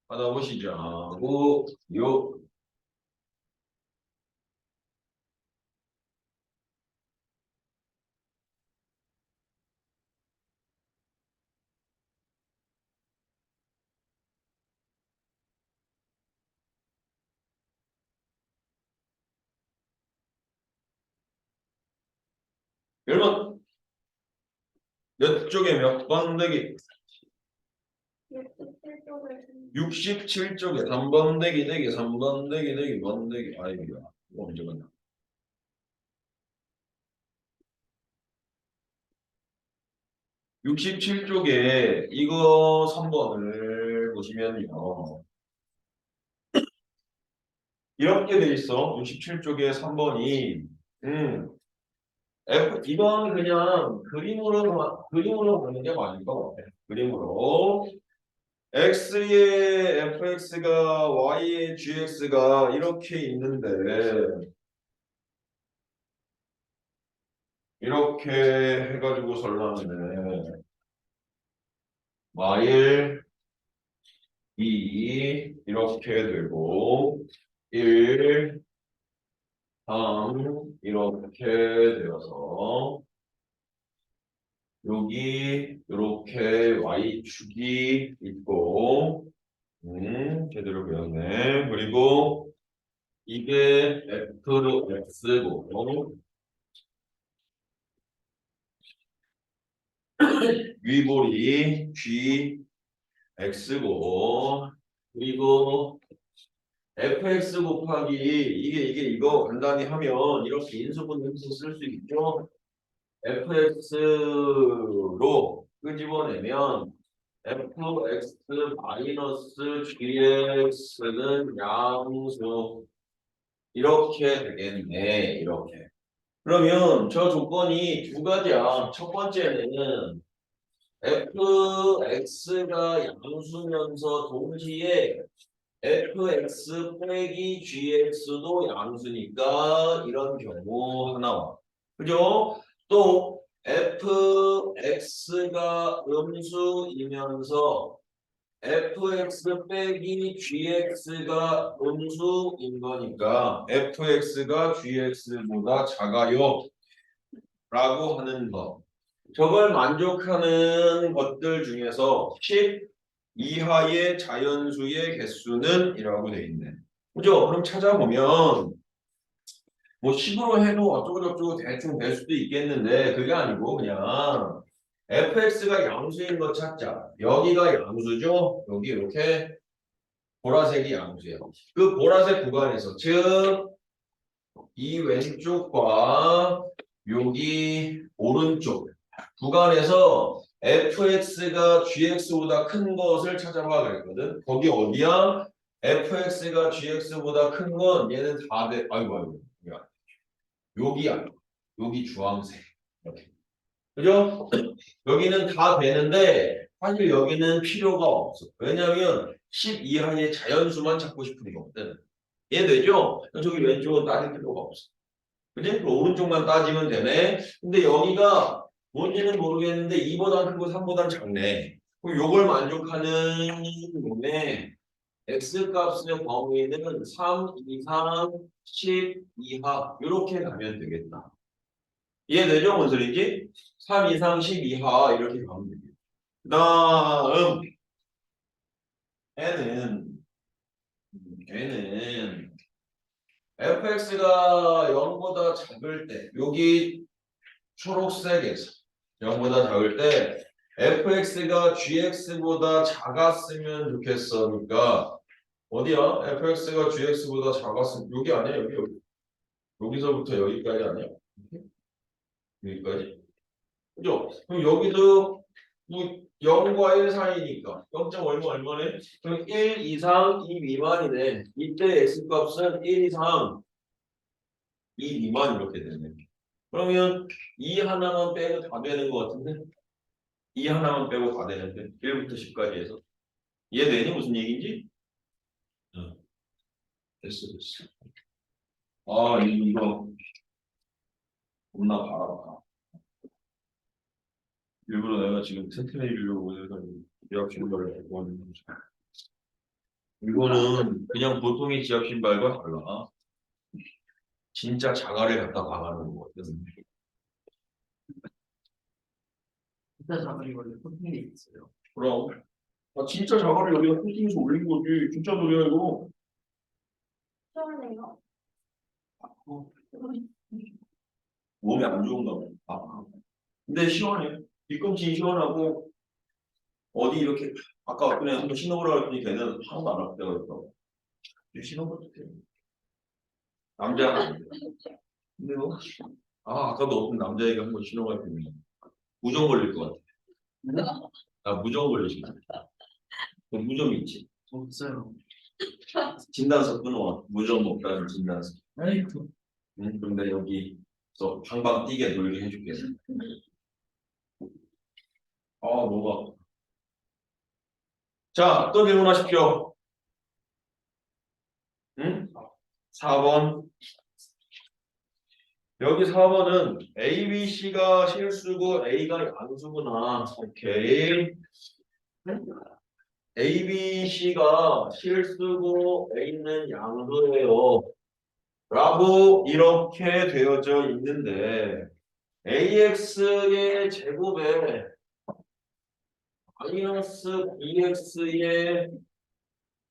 받아보시자고 요. 여러분 몇 쪽에 몇 번대기? 67쪽에 3번 대기 대기 3번 대기 대기 번대기. 아이고야 이거 언제 봤나? 67쪽에 이거 3번을 보시면요. 이렇게 돼 있어. 67쪽에 3번이 이건 그냥 그림으로 보는 게 맞을 것 같아. 그림으로 x의 fx가 y의 gx가 이렇게 있는데 이렇게 해가지고 설명하네. y를 2 이렇게 되고 1 3 이렇게 되어서 여기 이렇게 y축이 있고 제대로 배웠네. 그리고 이게 f로 x고 위볼이 g x고 그리고 fx 곱하기 이게 이거 간단히 하면 이렇게 인수분해해서 쓸 수 있죠. fx로 끄집어내면 fx 마이너스 gx는 양수 이렇게 되겠네. 이렇게. 그러면 저 조건이 두 가지야. 첫 번째는 fx가 양수면서 동시에 fx 빼기 gx도 양수니까 이런 경우 하나. 그죠? 또 fx가 음수이면서 fx 빼기 gx가 음수인 거니까 fx가 gx보다 작아요 라고 하는 거. 저걸 만족하는 것들 중에서 10 이하의 자연수의 개수는 이라고 돼 있네. 그죠? 그럼 찾아보면 뭐 10으로 해도 어쩌고저쩌고 대충 될 수도 있겠는데 그게 아니고 그냥 fx가 양수인 거 찾자. 여기가 양수죠? 여기 이렇게 보라색이 양수예요. 그 보라색 구간에서 즉 이 왼쪽과 여기 오른쪽 구간에서 fx가 gx보다 큰 것을 찾아봐 그랬거든. 거기 어디야? fx가 gx보다 큰 건 얘는 다 돼. 아이고 야, 여기야. 여기 주황색. 이렇게. 그죠? 여기는 다 되는데 사실 여기는 필요가 없어. 왜냐면 10 이하의 자연수만 찾고 싶은 거거든. 이해되죠? 저기 왼쪽은 따질 필요가 없어. 그지? 그 오른쪽만 따지면 되네. 근데 여기가 뭔지는 모르겠는데 2보다 크고 3보다 작네. 그럼 요걸 만족하는 놈의 x 값의 범위는 3 이상 10 이하 이렇게 가면 되겠다. 이해되죠? 뭔 소리인지? 3 이상 10 이하 이렇게 가면 되겠다. 그 다음 얘는 fx가 0보다 작을 때 여기 초록색에서 0보다 작을 때 fx가 gx보다 작았으면 좋겠어. 그러니까 어디야? fx가 gx보다 작았으면 여기 아니야? 여기. 여기서부터 여기까지 아니야? 여기까지. 그죠? 그럼 여기도 뭐 0과 1 사이니까 0점 얼마네? 그럼 1 이상 2 미만이네. 이때 x값은 1 이상 2 미만 이렇게 되네. 그러면 2 하나만 빼고 다 되는 것 같은데? 2 하나만 빼고 다 되는데 1부터 10까지 해서 이해되니 무슨 얘기인지? 응. 됐어. 아 이거 겁나 바라봐. 일부러 내가 지금 튼튼해 주려고 내가 대학 준비를 하고 있는 거지. 이거는 그냥 보통의 지압 신발과 달라. 진짜 자갈을 갖다 박아놓은 거거든. 진짜 자갈이 원래 코팅돼 있어요. 그럼 진짜 자갈을 여기다 코팅해서 올린 거지. 진짜 노래야 이거. 시원해요. 몸에 안 좋은가 봐. 근데 시원해. 뒤꿈치 시원하고 어디 이렇게 아까 그냥 한번 신어보라 했더니 걔는 하나도 안 아프다고 그랬어. 신어봐도 돼. 남자는 안 돼. 근데 뭐 아까도 어떤 남자애가 한번 신어봤더니 무좀 걸릴 것 같아. 나 무좀 걸리지. 무좀 있지. 없어요. 진단서 끊어와. 무좀 없다는 진단서. 아이고. 응? 근데 여기서 방방 뛰게 돌게 해줄게. 뭐가. 자, 또 질문하십시오. 응? 4번. 여기 4번은 A, B, C가 실수고 A가 양수구나. 오케이. A, B, C가 실수고 A는 양수예요. 라고 이렇게 되어져 있는데 AX의 제곱에 마이너스 BX의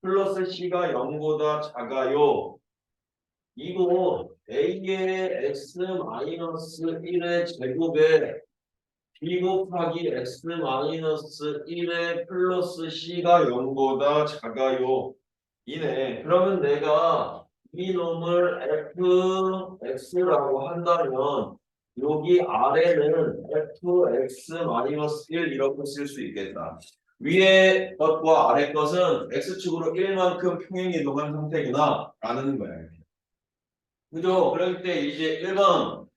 플러스 C가 0보다 작아요. 이거 A의 X 마이너스 1의 제곱에 B 곱하기 X 마이너스 1의 플러스 C가 0보다 작아요. 이네. 그러면 내가 이 놈을 fx라고 한다면 여기 아래는 fx-1 이렇게 쓸 수 있겠다. 위에 것과 아래 것은 x축으로 1만큼 평행이동한 상태구나 라는 거야. 그죠? 그럴 때 이제 1번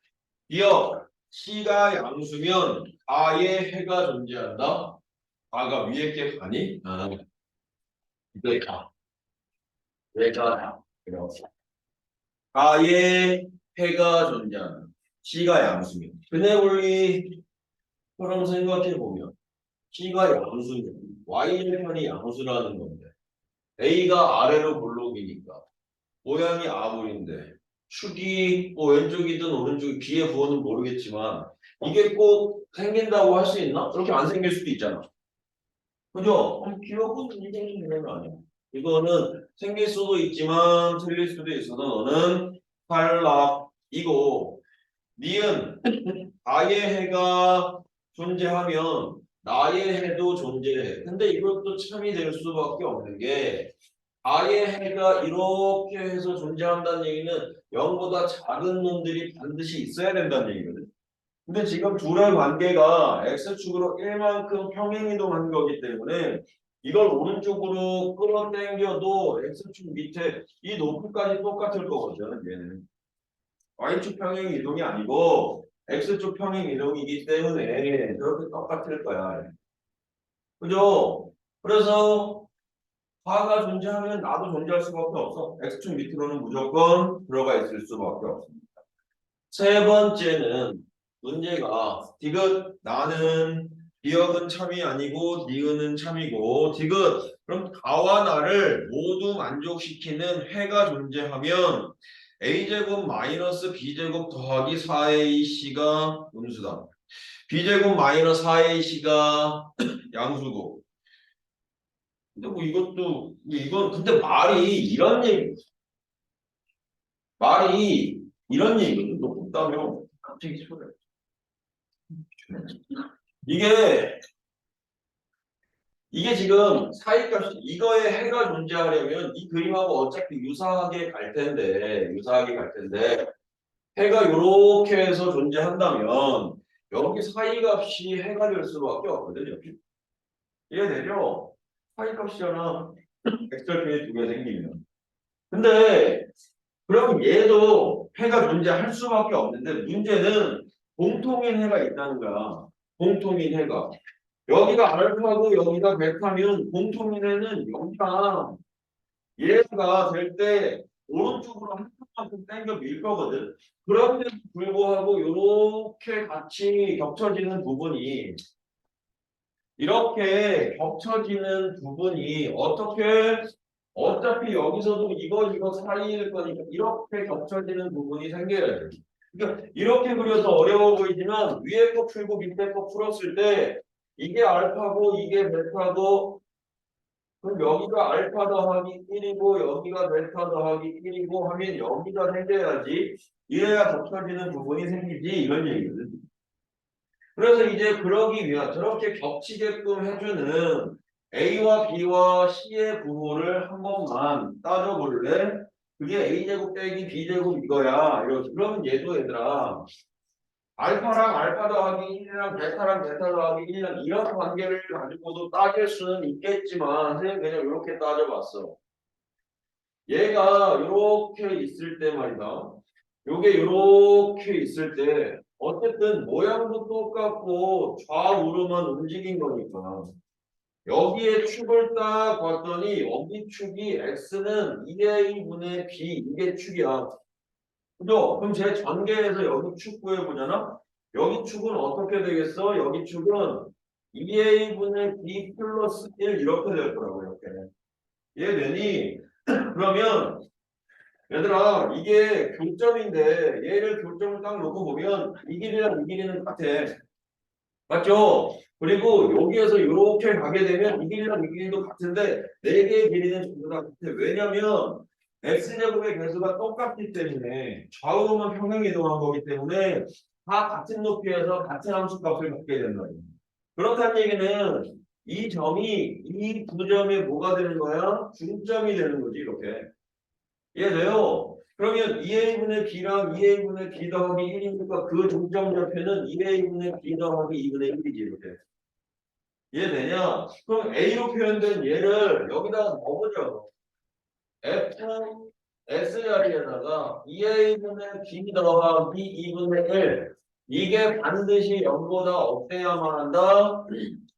기억 C가 양수면 A의 해가 존재한다. A가 위에 게 가니? 이거 가. 얘가 그래서 A의 해가 존재하는 C가 양수면 근해 원리처럼 생각해 보면 C가 양수면 Y절편이 양수라는 건데 A가 아래로 볼록이니까 모양이 아볼인데 축이 왼쪽이든 오른쪽이 B의 부호는 모르겠지만 이게 꼭 생긴다고 할 수 있나? 그렇게 안 생길 수도 있잖아. 그죠? 기억은 생기는 거 아니야. 이거는 생길 수도 있지만 틀릴 수도 있어서 너는 탈락이고 니은 나의 해가 존재하면 나의 해도 존재해. 근데 이것도 참이 될 수밖에 없는 게 아의 해가 이렇게 해서 존재한다는 얘기는 0보다 작은 놈들이 반드시 있어야 된다는 얘기거든. 근데 지금 둘의 관계가 x축으로 1만큼 평행이동한 거기 때문에 이걸 오른쪽으로 끌어당겨도 x축 밑에 이 높이까지 똑같을 거거든. 얘는 y축 평행이동이 아니고 x축 평행이동이기 때문에 저렇게 똑같을 거야. 그죠? 그래서 화가 존재하면 나도 존재할 수밖에 없어. x축 밑으로는 무조건 들어가 있을 수밖에 없습니다. 세 번째는 문제가 디귿 나는 기억은 참이 아니고 니은은 참이고 디귿 그럼 가와 나를 모두 만족시키는 해가 존재하면 a제곱 마이너스 b제곱 더하기 4ac가 음수다. b제곱 마이너스 4ac가 양수고 근데 뭐 이건 근데 말이 이런 얘기거든. 높다며 갑자기 소리. 이게 지금 사이값이 이거에 해가 존재하려면 이 그림하고 어차피 유사하게 갈 텐데 해가 이렇게 해서 존재한다면 여기 사이값이 해가 될 수밖에 없거든요. 이해되죠? 사이값이잖아. 엑셀표에 두 개 생기면. 근데 그럼 얘도 해가 존재할 수밖에 없는데 문제는 공통인 해가 있다는 거야. 공통인 해가. 여기가 알파고 여기가 베타면 공통인 해는 여기가 얘가 될 때 오른쪽으로 한 칸만큼 당겨 밀 거거든. 그런데도 불구하고 이렇게 같이 겹쳐지는 부분이 이렇게 겹쳐지는 부분이 어떻게 어차피 여기서도 이거 사이일 거니까 이렇게 겹쳐지는 부분이 생겨야 돼. 그러니까 이렇게 그려서 어려워 보이지만 위에 거 풀고 밑에 거 풀었을 때 이게 알파고 이게 베타고 그럼 여기가 알파 더하기 1이고 여기가 베타 더하기 1이고 하면 여기가 생겨야지 이래야 겹쳐지는 부분이 생기지 이런 얘기거든. 그래서 이제 그러기 위한 저렇게 겹치게끔 해주는 A와 B와 C의 부호를 한 번만 따져볼래? 그게 A제곱 빼기 B제곱 이거야. 이렇게. 그러면 얘도 얘들아 알파랑 알파 더하기 1이랑 베타랑 베타 더하기 1이랑 이런 관계를 가지고도 따질 수는 있겠지만 선생님 그냥 이렇게 따져봤어. 얘가 이렇게 있을 때 말이다. 요게 이렇게 있을 때 어쨌든 모양도 똑같고 좌우로만 움직인 거니까 여기에 축을 딱 봤더니 여기 축이 x는 2a분의 b 이게 축이야. 그죠? 그럼 제 전개해서 여기 축 구해보잖아. 여기 축은 어떻게 되겠어? 여기 축은 2a분의 b 플러스 1 이렇게 될 거라고 이렇게. 이해되니? 그러면 얘들아 이게 교점인데 얘를 교점을 딱 놓고 보면 이 길이랑 이 길이는 같아. 맞죠? 그리고 여기에서 이렇게 가게 되면 이 길이랑 이 길이도 같은데 네 개의 길이는 전부 다 같아. 왜냐면 x제곱의 개수가 똑같기 때문에 좌우로만 평행이동한 거기 때문에 다 같은 높이에서 같은 함수값을 갖게 된다. 그렇다는 얘기는 이 점이 이 두 점에 뭐가 되는 거야? 중점이 되는 거지 이렇게. 이해돼요? 그러면 2a분의 b랑 2a분의 b 더하기 1이니까 그 중점 좌표는 2a분의 b 더하기 2분의 1이지 이렇게. 이해되냐? 그럼 a로 표현된 얘를 여기다가 넣어보죠. f s 자리에다가 2a분의 b 더하기 2분의 1 이게 반드시 0보다 없애야만 한다.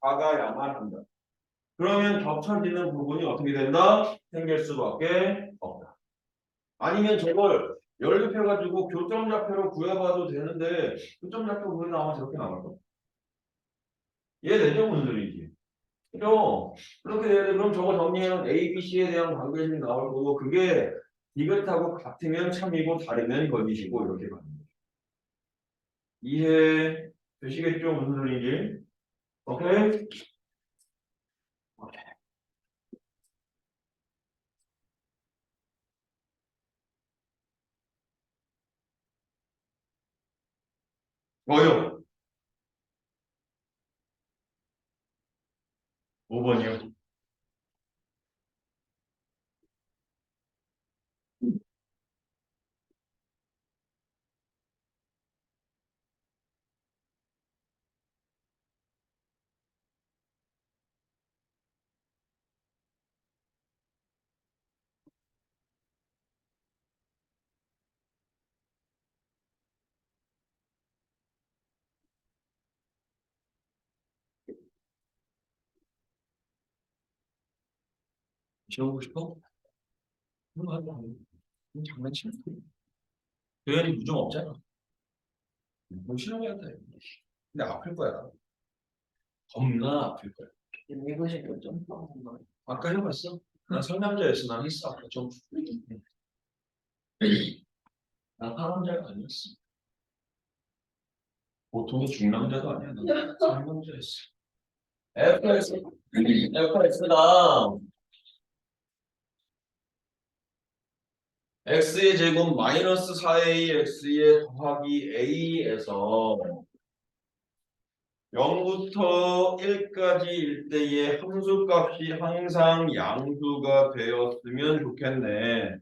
작아야만 한다. 그러면 겹쳐지는 부분이 어떻게 된다? 생길 수밖에 없다. 아니면 저걸 연립해가지고 교점 좌표로 구해봐도 되는데 교점 좌표 구해도 아마 저렇게 나올 거. 이해되죠? 무슨 소리인지. 그죠? 그렇게 되는데 그럼 저거 정리하면 A, B, C에 대한 관계식이 나올 거고 그게 이것하고 같으면 참이고 다르면 거짓이고 이렇게 가는 거죠. 이해 되시겠죠? 무슨 소리인지. 오케이? 뭐요? 5번이요. 지워보고 싶어? 그럼 하자. 장난치는 거야. 도현이 무좀 없잖아. 뭐 실험해야 돼. 근데 아플 거야. 겁나 아플 거야. 이것이 교점. 아까 해봤어? 난 상남자였어. 난 했어. 아까 좀. 난 상남자가 아니었어. 보통의 중남자도 아니야. 난 상남자였어. fx가 x의 제곱 마이너스 4ax의 더하기 a에서 0부터 1까지일 때의 함수값이 항상 양수가 되었으면 좋겠네.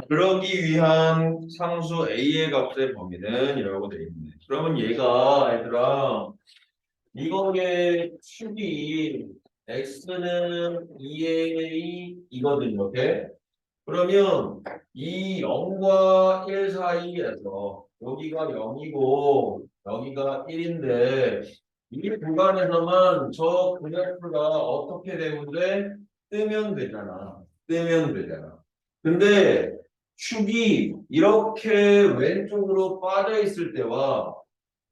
그러기 위한 상수 a의 값의 범위는 이라고 되어 있네. 그러면 얘가 얘들아 이거의 축이 x는 2a 이거든 이렇게. 그러면 이 0과 1 사이에서 여기가 0이고 여기가 1인데 이 구간에서만 저 그래프가 어떻게 되면 돼? 뜨면 되잖아. 뜨면 되잖아. 근데 축이 이렇게 왼쪽으로 빠져 있을 때와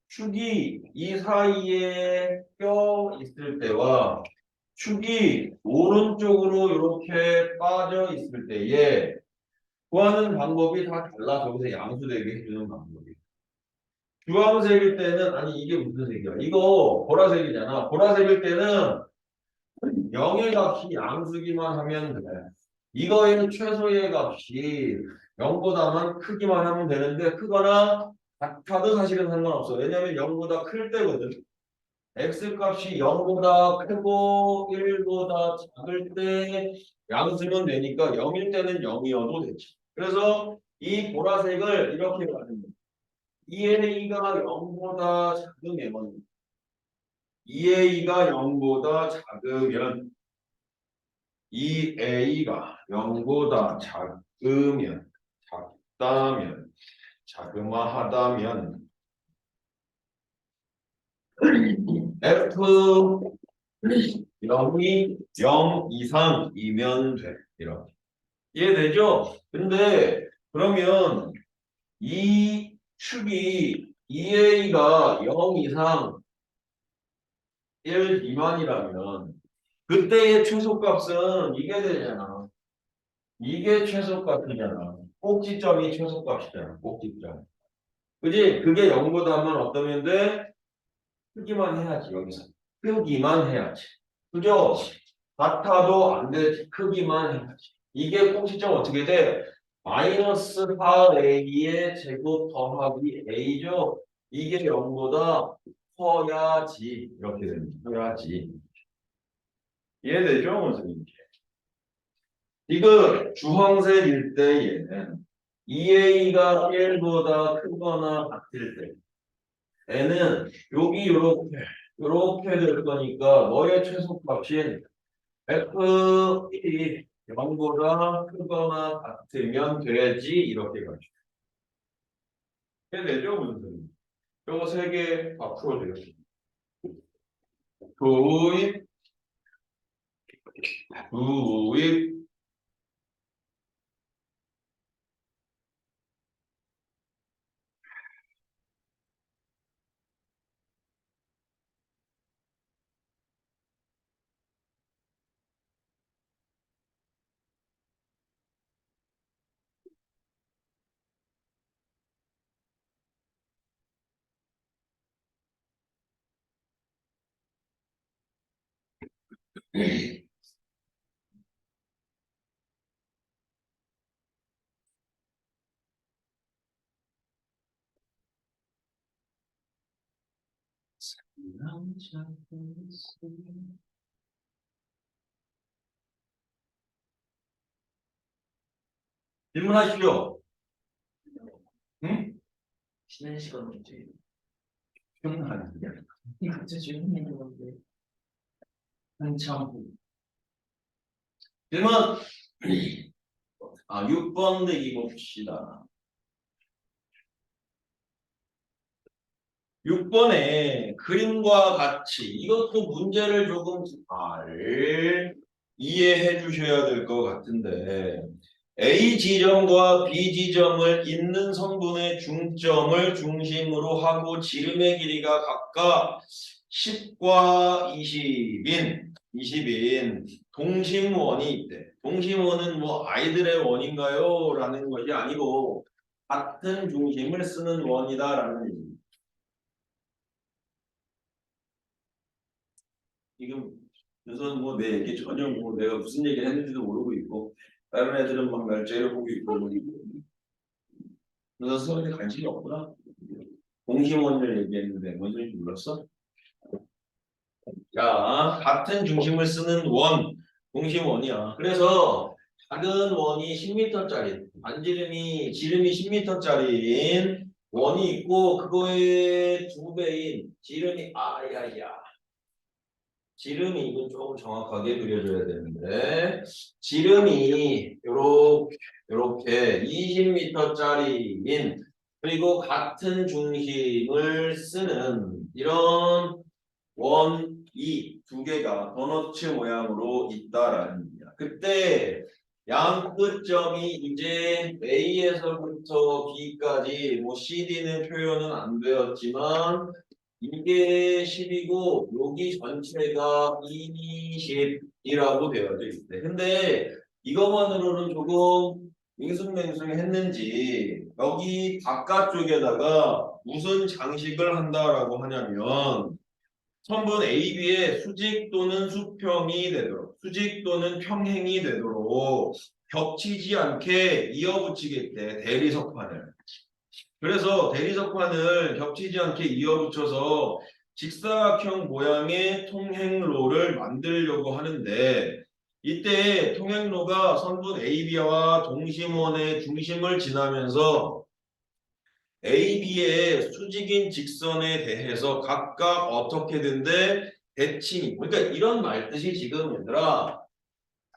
축이 이 사이에 껴 있을 때와 축이 오른쪽으로 이렇게 빠져 있을 때에 구하는 방법이 다 달라. 저기서 양수되게 해주는 방법이. 주황색일 때는 아니 이게 무슨 색이야? 이거 보라색이잖아. 보라색일 때는 0의 값이 양수기만 하면 돼. 이거에는 최소의 값이 0보다만 크기만 하면 되는데 크거나 같아도 사실은 상관없어. 왜냐면 0보다 클 때거든. x 값이 0보다 크고 1보다 작을 때 양수면 되니까 0일 때는 0이어도 되지. 그래서 이 보라색을 이렇게 가는 거야. 2a가 0보다 작으면 2a가 0보다 작으면 2a가 0보다 작으면 작다면 자그마하다면 f 0이 0 이상이면 돼. 이렇게. 이해되죠? 근데 그러면 이 축이 2a가 0 이상 1 미만이라면 그때의 최소값은 이게 되잖아. 이게 최소값이잖아. 꼭지점이 최소값이잖아. 꼭지점. 그지? 그게 0보다만 어떠면 돼? 크기만 해야지 여기서. 크기만 해야지. 그죠? 같아도 안 되지. 크기만 해야지. 이게 꼭지점 어떻게 돼? 마이너스 4a의 제곱 더하기 a죠. 이게 0보다 커야지. 이렇게 됩니다. 커야지. 이해되죠? 선생님? 이거 주황색일 때에는 2a가 1보다 크거나 같을 때 n은 여기 요렇게 될 거니까 너의 최소값인 f1이 0보다 크거나 같으면 되지 이렇게 가죠. 이해되죠? 무슨 요거 세 개 다 풀어드렸습니다. 도입, 도입, 질문하시죠? 응? 쉬는 시간 문제. 질문하는 게 이거 진짜 재밌는 건데. 한참 후. 질문 6번 내기 봅시다. 6번에 그림과 같이 이것도 문제를 조금 잘 이해해 주셔야 될 것 같은데 A 지점과 B 지점을 있는 성분의 중점을 중심으로 하고 지름의 길이가 각각 10과 20인 동심원이 있대. 동심원은 뭐 아이들의 원인가요? 라는 것이 아니고 같은 중심을 쓰는 원이다라는 얘기입니다. 지금 우선 뭐 내 얘기 전혀 뭐 내가 무슨 얘기를 했는지도 모르고 있고 다른 애들은 막 날짜를 보고 있고 뭐 그래서 수업에 관심이 없구나. 공심원을 얘기했는데 뭔 소리인지 몰랐어? 자, 같은 중심을 쓰는 원, 공심원이야. 그래서 작은 원이 10m짜리, 지름이 10m짜리인 원이 있고 그거의 2배인 지름이 이건 조금 정확하게 그려줘야 되는데 지름이 요렇게 20m짜리인 그리고 같은 중심을 쓰는 이런 원이 2개가 도너츠 모양으로 있다라는 얘기야. 그때 양 끝점이 이제 A에서부터 B까지 뭐 CD는 표현은 안 되었지만 이게 10이고 여기 전체가 20이라고 되어져 있대. 근데 이것만으로는 조금 밍숭맹숭했는지 여기 바깥쪽에다가 무슨 장식을 한다라고 하냐면 선분 AB의 수직 또는 수평이 되도록 수직 또는 평행이 되도록 겹치지 않게 이어붙이겠대. 대리석판을. 그래서 대리석판을 겹치지 않게 이어붙여서 직사각형 모양의 통행로를 만들려고 하는데 이때 통행로가 선분 AB와 동심원의 중심을 지나면서 AB의 수직인 직선에 대해서 각각 어떻게 된대? 대칭. 그러니까 이런 말뜻이 지금 얘들아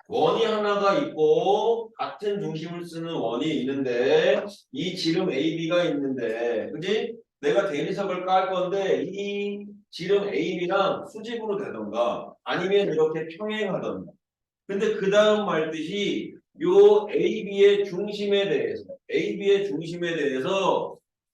원이 하나가 있고 같은 중심을 쓰는 원이 있는데 이 지름 AB가 있는데 그지? 내가 대리석을 깔 건데 이 지름 AB랑 수직으로 되던가 아니면 이렇게 평행하던가 근데 그 다음 말뜻이 요 AB의 중심에 대해서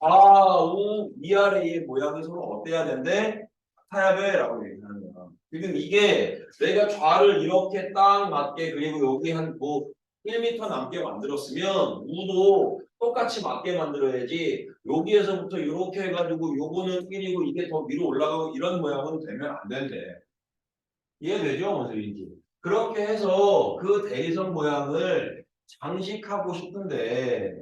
좌우 위아래의 모양이 서로 어때야 된대? 같아야 돼라고 얘기하는 거야. 지금 이게 내가 좌를 이렇게 딱 맞게 그리고 여기 한 뭐 1m 남게 만들었으면 우도 똑같이 맞게 만들어야지 여기에서부터 이렇게 해가지고 요거는 1이고 이게 더 위로 올라가고 이런 모양은 되면 안 된대. 이해되죠? 무슨 얘기인지. 그렇게 해서 그 대리석 모양을 장식하고 싶은데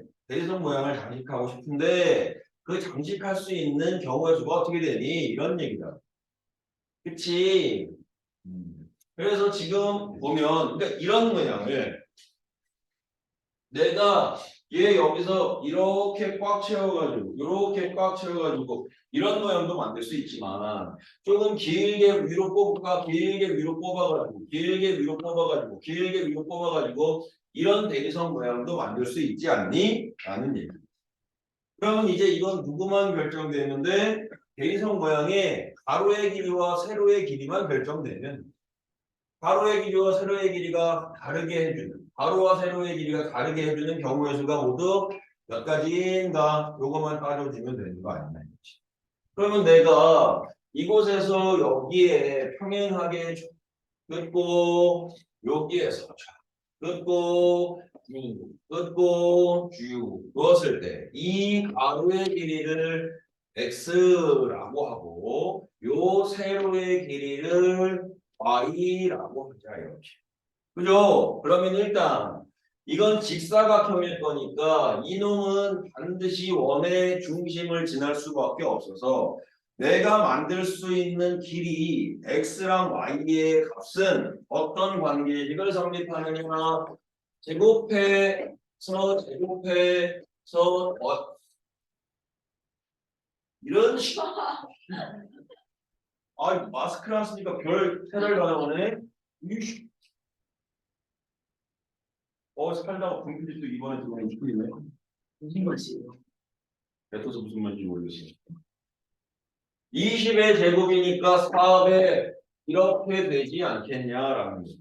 그 장식할 수 있는 경우의 수가 어떻게 되니? 이런 얘기다. 그치? 그래서 지금 보면 그러니까 이런 모양을 내가 얘 여기서 이렇게 꽉 채워가지고 이런 모양도 만들 수 있지만 조금 길게 위로 뽑을까 길게 위로 뽑아가지고 이런 대리석 모양도 만들 수 있지 않니? 라는 얘기. 그러면 이제 이건 누구만 결정되는데 대리석 모양의 가로의 길이와 세로의 길이만 결정되면 가로의 길이와 세로의 길이가 다르게 해주는 가로와 세로의 길이가 다르게 해주는 경우의 수가 모두 몇 가지인가 요것만 따져주면 되는 거 아니냐 이거지. 그러면 내가 이곳에서 여기에 평행하게 끊고 여기에서 끊고 쭉 그었을 때 이 가로의 길이를 x라고 하고 요 세로의 길이를 y라고 하자 이렇게. 그죠? 그러면 일단 이건 직사각형일 거니까 이놈은 반드시 원의 중심을 지날 수밖에 없어서 내가 만들 수 있는 길이 x랑 y의 값은 어떤 관계식을 성립하느냐 제곱해서 이런 식으로 아 마스크를 안 쓰니까 별 세를 가져오네 살다가 분필이 또 이번에 들어오는 이쁘네. 무슨 것이에요? 뱉어서 무슨 말인지 모르겠어요. 20의 제곱이니까 4배 이렇게 되지 않겠냐라는 거죠.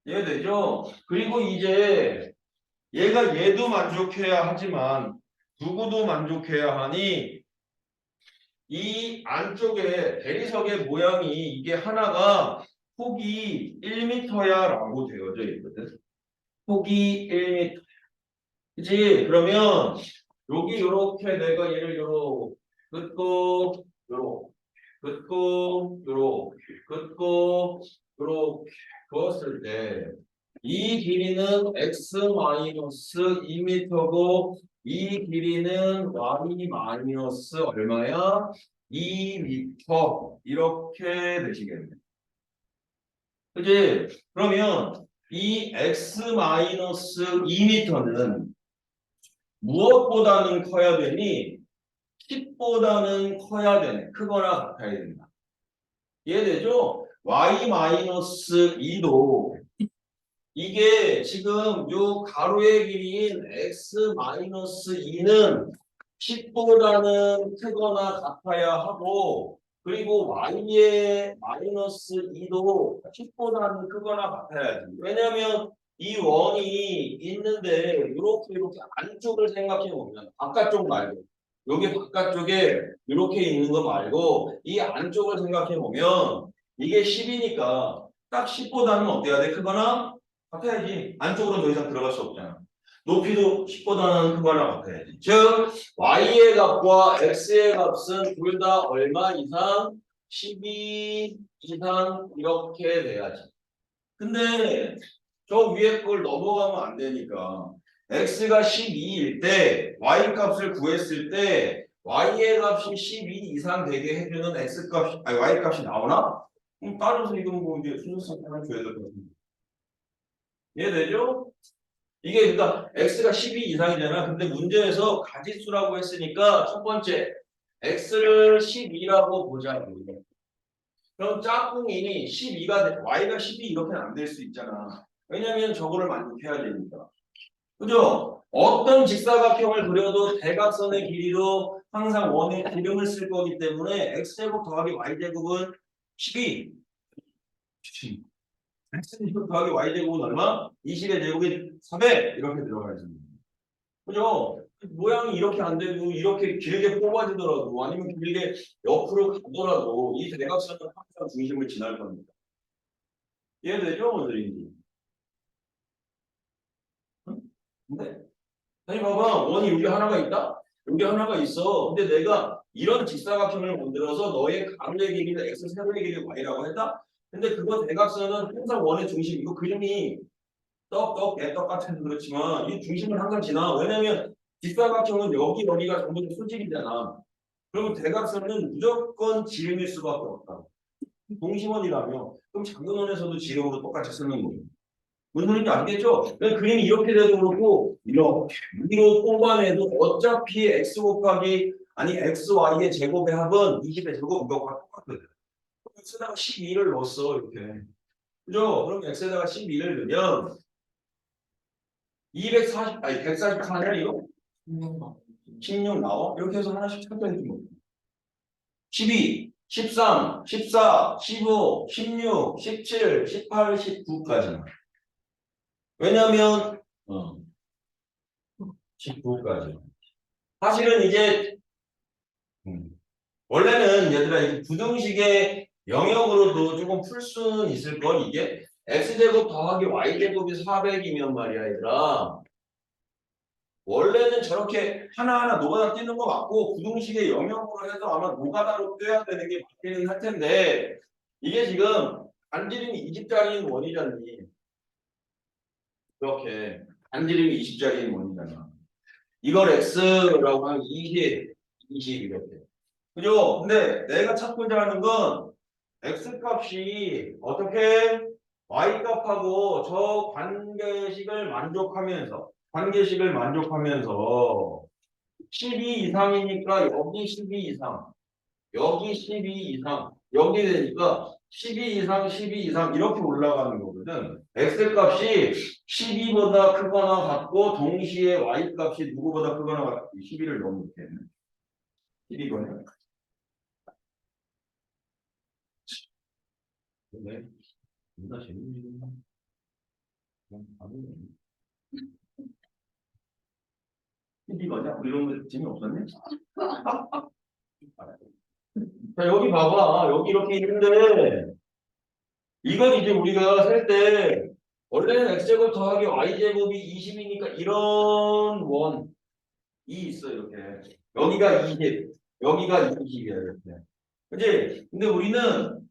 이해되죠? 그리고 이제 얘가 얘도 만족해야 하지만 누구도 만족해야 하니 이 안쪽에 대리석의 모양이 이게 하나가 폭이 1m야 라고 되어져 있거든. 폭이 1m. 그치? 그러면 여기 요렇게 내가 얘를 요렇게 긋고 요렇게 그었을 때 이 길이는 x-2m고 이 길이는 y- 얼마야? 2m 이렇게 되시겠네. 그치? 그러면 이 x-2m는 무엇보다는 커야 되니? 10보다는 커야 되네. 크거나 같아야 된다. 이해되죠? y-2도 이게 지금 요 가로의 길이인 x-2는 10보다는 크거나 같아야 하고 그리고 y의 -2도 10보다는 크거나 같아야지. 왜냐면 이 원이 있는데 이렇게 안쪽을 생각해 보면 바깥쪽 말고 여기 바깥쪽에 이렇게 있는 거 말고 이 안쪽을 생각해 보면 이게 10이니까 딱 10보다는 어때야 돼? 크거나 같아야지. 안쪽으로 더 이상 들어갈 수 없잖아. 높이도 10보다는 크거나 같아야지. 즉 y의 값과 x의 값은 둘 다 얼마 이상? 12 이상 이렇게 돼야지. 근데 저 위에 걸 넘어가면 안 되니까 x가 12일 때 y 값을 구했을 때 y의 값이 12 이상 되게 해주는 x 값이 아니 y 값이 나오나? 그럼 따라서 이건 뭐 이제 순서상 하나 줘야 될 것 같은데. 이해되죠? 이게 그러니까 x가 12 이상이잖아. 근데 문제에서 가지수라고 했으니까 첫 번째 x를 12라고 보자고. 그럼 짝꿍이 12가 y가 12 이렇게는 안 될 수 있잖아. 왜냐면 저거를 만족해야 되니까. 그죠? 어떤 직사각형을 그려도 대각선의 길이로 항상 원의 기름을 쓸 거기 때문에 x제곱 더하기 y제곱은 12. x제곱 더하기 y제곱은 얼마? 20의 제곱이 400 이렇게 들어가야지. 그죠? 모양이 이렇게 안 되고 이렇게 길게 뽑아지더라도 아니면 길게 옆으로 가더라도 이 대각선은 항상 중심을 지날 겁니다. 이해되죠? 뭐들인지. 근데 아니 봐봐 원이 여기 하나가 있다? 여기 하나가 있어. 근데 내가 이런 직사각형을 만들어서 너의 가로의 길이는 x, 세로의 길이 y라고 했다? 근데 그거 대각선은 항상 원의 중심 이거 그림이 똑같아서 그렇지만 이 중심을 항상 지나. 왜냐면 직사각형은 여기가 전부 다 수직이잖아. 그러면 대각선은 무조건 지름일 수밖에 없다. 동심원이라며 그럼 작은 원에서도 지름으로 똑같이 쓰는 거예요. 무슨 소리인지 알겠죠? 그림이 이렇게 돼도 그렇고 이렇게 위로 뽑아내도 어차피 x 곱하기 아니 xy의 제곱의 합은 20의 제곱 이거과 똑같거든. x에다가 12를 넣었어 이렇게. 그죠? 그럼 x에다가 12를 넣으면 240 아니 144냐 이거? 16 나와? 이렇게 해서 하나씩 찾아야지 뭐. 12, 13, 14, 15, 16, 17, 18, 19까지. 왜냐면 19까지. 사실은 이제 원래는 얘들아 이 부등식의 영역으로도 조금 풀 수는 있을 걸 이게 x제곱 더하기 y제곱이 400이면 말이야 얘들아. 원래는 저렇게 하나하나 노가다 뛰는 거 맞고 부등식의 영역으로 해서 아마 노가다로 뛰어야 되는 게 맞기는 할 텐데 이게 지금 반지름이 20짜리인 원이잖니. 이렇게 반지름이 20짜리인 원이잖아. 이걸 x라고 하면 20 이렇게. 그죠? 근데 내가 찾고자 하는 건 x 값이 어떻게 y 값하고 저 관계식을 만족하면서 12 이상이니까 여기 12 이상, 여기 12 이상, 여기 되니까 12 이상, 12 이상 이렇게 올라가는 거거든. x 값이 12보다 크거나 같고 동시에 y 값이 누구보다 크거나 같고 12를 너무 이렇게 했네. 12거네. 네. 누가 재밌는 거? TV 거냐? 이런 거 재미없었네? 자, 여기 봐봐. 여기 이렇게 있는데, 이걸 이제 우리가 셀 때, 원래는 x제곱 더하기 y제곱이 20이니까 이런 원이 있어, 이렇게. 여기가 20, 여기가 20이야, 이렇게. 그치? 근데 우리는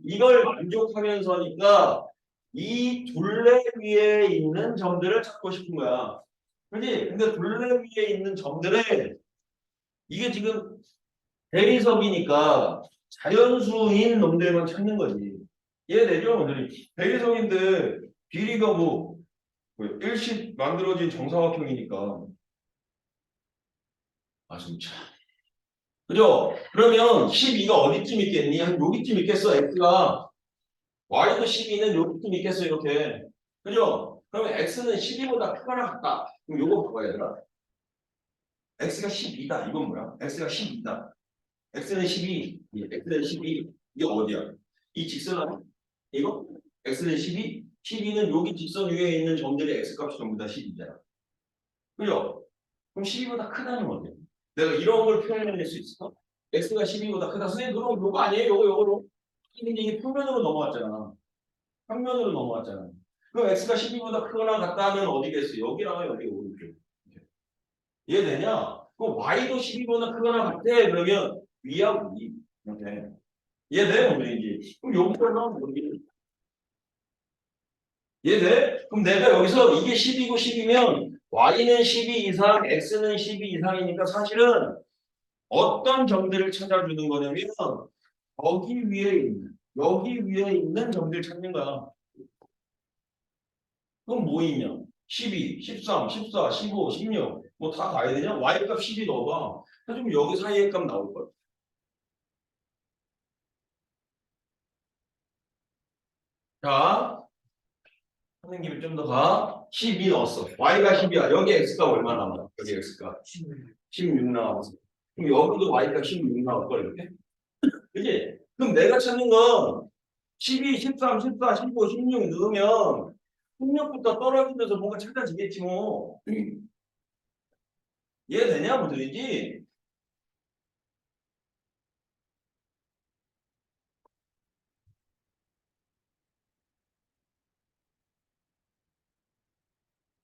이걸 만족하면서니까 이 둘레 위에 있는 점들을 찾고 싶은 거야. 그지? 근데 둘레 위에 있는 점들에 이게 지금 대리석이니까 자연수인 놈들만 찾는 거지. 이해되죠? 오늘이 대리석인데 길이가 뭐 일식 만들어진 정사각형이니까. 아 진짜. 그죠? 그러면 12가 어디쯤 있겠니? 한 여기쯤 있겠어, x가. y도 12는 여기쯤 있겠어, 이렇게. 그죠? 그러면 x는 12보다 크거나 같다. 그럼 요거 봐봐, 얘들아. x가 12다. 이건 뭐야? x가 12다. x는 12. x는 12. 이게 어디야? 이 직선은 이거? x는 12. 12는 여기 직선 위에 있는 점들의 x값이 전부 다 12잖아. 그죠? 그럼 12보다 크다는 거지. 내가 이런 걸 표현해낼 수 있을까? x가 12보다 크다. 선생님 그럼 요거 아니에요? 요거로. 근데 이게 평면으로 넘어왔잖아. 평면으로 넘어왔잖아. 그럼 x가 12보다 크거나 같다면 어디겠어? 여기랑 여기 오른쪽. 이해되냐? 그럼 y도 12보다 크거나 같아. 그러면 위하고 위. 이렇게. 이해돼? 뭐인지. 그럼 여기서 나오면 여기. 이해돼? 그럼 내가 여기서 이게 10이고 10이면 y는 12 이상, x는 12 이상이니까 사실은 어떤 점들을 찾아주는 거냐면 여기 위에 있는 점들 찾는 거야. 그럼 뭐 있냐? 12, 13, 14, 15, 16. 뭐 다 가야 되냐? y값 12 넣어봐. 그럼 여기 사이의 값 나올 거야. 자, 하는 김에 좀 더 가. 12 넣었어. y가 10이야. 여기 x가 얼마 남아? 여기 x가 16 나왔어. 그럼 여기도 y가 16 나올 거야, 이렇게. 그지? 그럼 내가 찾는 건 12, 13, 14, 15, 16 넣으면 16부터 떨어지면서 뭔가 찾아지겠지 뭐. 이해되냐? 무슨 소리지?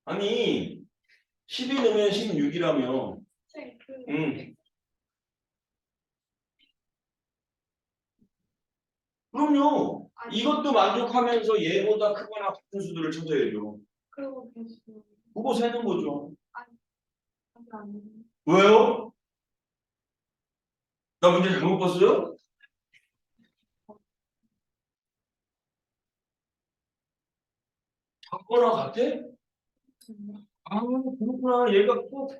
아니 12 넣으면 16이라며. 그럼요. 이것도 만족하면서 얘보다 크거나 같은 수들을 찾아야죠. 그리고 계속 그거 세는 거죠. 아니 왜요? 나 문제 잘못 봤어요? 같거나 같아? 아, 그렇구나. 얘가 꼭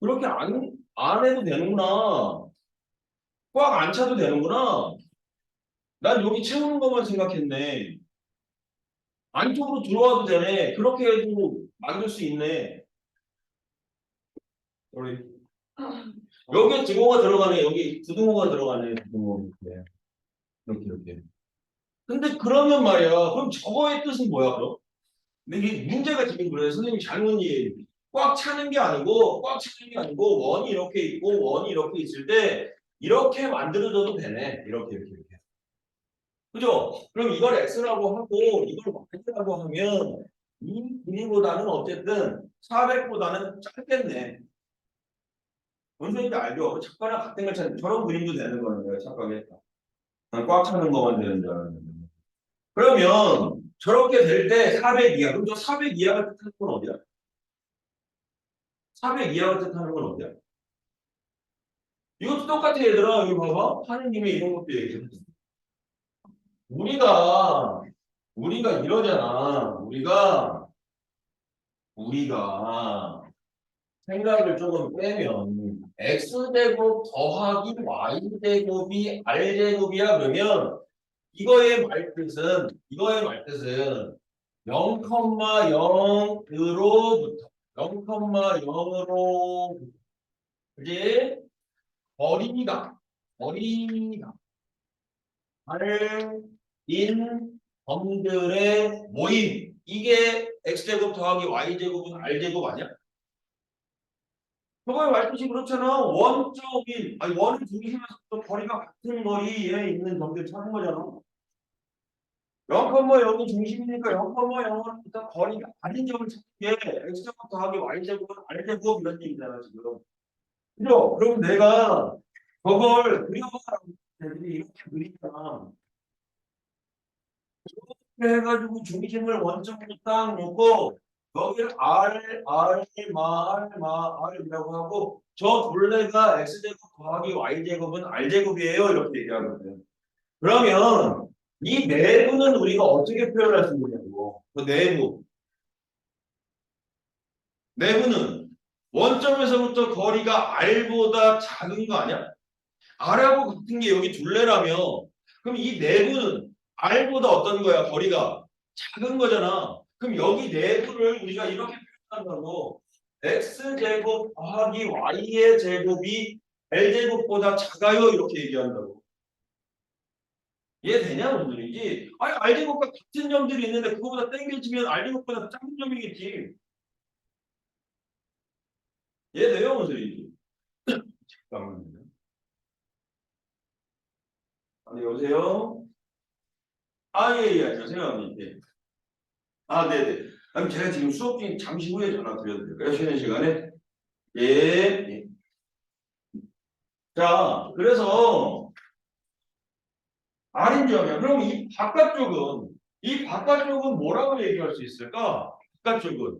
그렇게 안 해도 되는구나. 꽉 안 차도 되는구나. 난 여기 채우는 것만 생각했네. 안쪽으로 들어와도 되네. 그렇게 해도 만들 수 있네. 우리 여기에 등호가 들어가네. 여기 부등호가 들어가네. 부등호. 이렇게. 근데 그러면 말이야. 그럼 저거의 뜻은 뭐야, 그럼? 근데 이게 문제가 지금 그래요. 선생님 잘못 이해해. 꽉 차는 게 아니고, 꽉 차는 게 아니고, 원이 이렇게 있고, 원이 이렇게 있을 때, 이렇게 만들어줘도 되네. 이렇게. 그죠? 그럼 이걸 x라고 하고, 이걸 y라고 하면, 이 길이보다는 어쨌든 400보다는 짧겠네. 뭔 소리인지 알죠? 작거나 같은 걸 찾는, 저런 그림도 되는 거는 거예요. 착각했다. 난 꽉 차는 것만 되는 줄 알았는데. 그러면, 저렇게 될 때 400 이하. 그럼 저 400 이하가 뜻하는 건 어디야? 400 이하가 뜻하는 건 어디야? 이것도 똑같아, 얘들아. 여기 봐봐. 하느님이 이런 것도 얘기해. 우리가, 우리가 이러잖아. 우리가 생각을 조금 빼면 x제곱 더하기 y제곱이 r제곱이야 그러면 이거의 말뜻은 0,0으로부터 0,0으로 그지? 거리가 r인 범들의 모임 이게 x제곱 더하기 y제곱은 r제곱 아니야? 저거의 말뜻이 그렇잖아. 원은 중심에서부터 거리가 같은 거리에 있는 점들 찾는 거잖아. 0,0이 중심이니까 0,0으로부터 거리가 아닌 점을 찾는 게 x제곱 더하기 y제곱은 r제곱 이런 얘기잖아 지금. 그죠? 그럼 내가 저걸 그려봐라고 애들이 이렇게 그리잖아. 이렇게 해가지고 중심을 원점으로 딱 놓고 여기를 R이라고 하고 저 둘레가 X제곱 더하기 Y제곱은 R제곱이에요. 이렇게 얘기하거든요. 그러면 이 내부는 우리가 어떻게 표현할 수 있냐고. 그 내부는 원점에서부터 거리가 R보다 작은 거 아니야? R하고 같은 게 여기 둘레라며 그럼 이 내부는 R보다 어떤 거야? 거리가 작은 거잖아. 그럼 여기 내부를 우리가 이렇게 표현한다고 x제곱 더하기 y의 제곱이 l제곱보다 작아요 이렇게 얘기한다고. 이해되냐 무슨 소리지? 아니 r제곱과 같은 점들이 있는데 그거보다 땡겨지면 r제곱보다 작은 점이겠지. 이해돼요 무슨 소리지? 잠깐만요. 아니, 여보세요? 아, 예, 예, 안녕하세요. 예. 아, 네네. 그럼 제가 지금 수업 중에 잠시 후에 전화 드려도 될까요? 쉬는 시간에? 예, 예. 자, 그래서 R인정이야. 그럼 이 바깥쪽은 뭐라고 얘기할 수 있을까? 바깥쪽은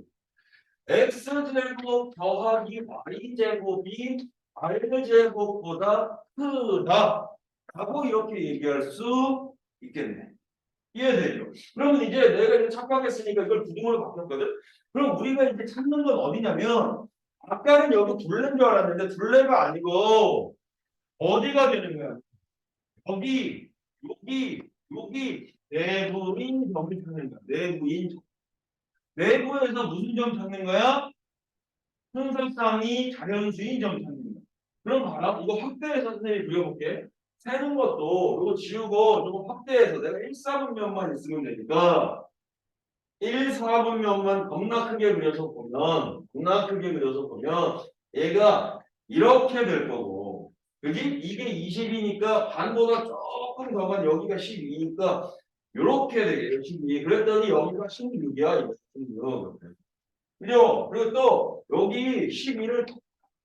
X제곱 더하기 Y제곱이 R제곱보다 크다. 라고 이렇게 얘기할 수 있겠네. 이해되죠? 그러면 이제 내가 이제 착각했으니까 이걸 부등으로 바꿨거든? 그럼 우리가 이제 찾는 건 어디냐면, 아까는 여기 둘레인 줄 알았는데 둘레가 아니고 어디가 되는 거야? 여기, 여기 내부인 점을 찾는 거야. 내부인 점. 내부에서 무슨 점 찾는 거야? 순서쌍이 자연수인 점 찾는 거야. 그럼 봐라. 이거 확대해서 선생님이 그려볼게. 세는 것도 이거 지우고 이거 확대해서 내가 1, 4분면만 있으면 되니까 1, 4분면만 겁나 크게 그려서 보면 얘가 이렇게 될 거고, 그지? 이게 20이니까 반보다 조금 더 간 여기가 12니까 이렇게 되겠죠. 12. 그랬더니 여기가 16이야. 이거 16. 그죠? 그리고 또 여기 12를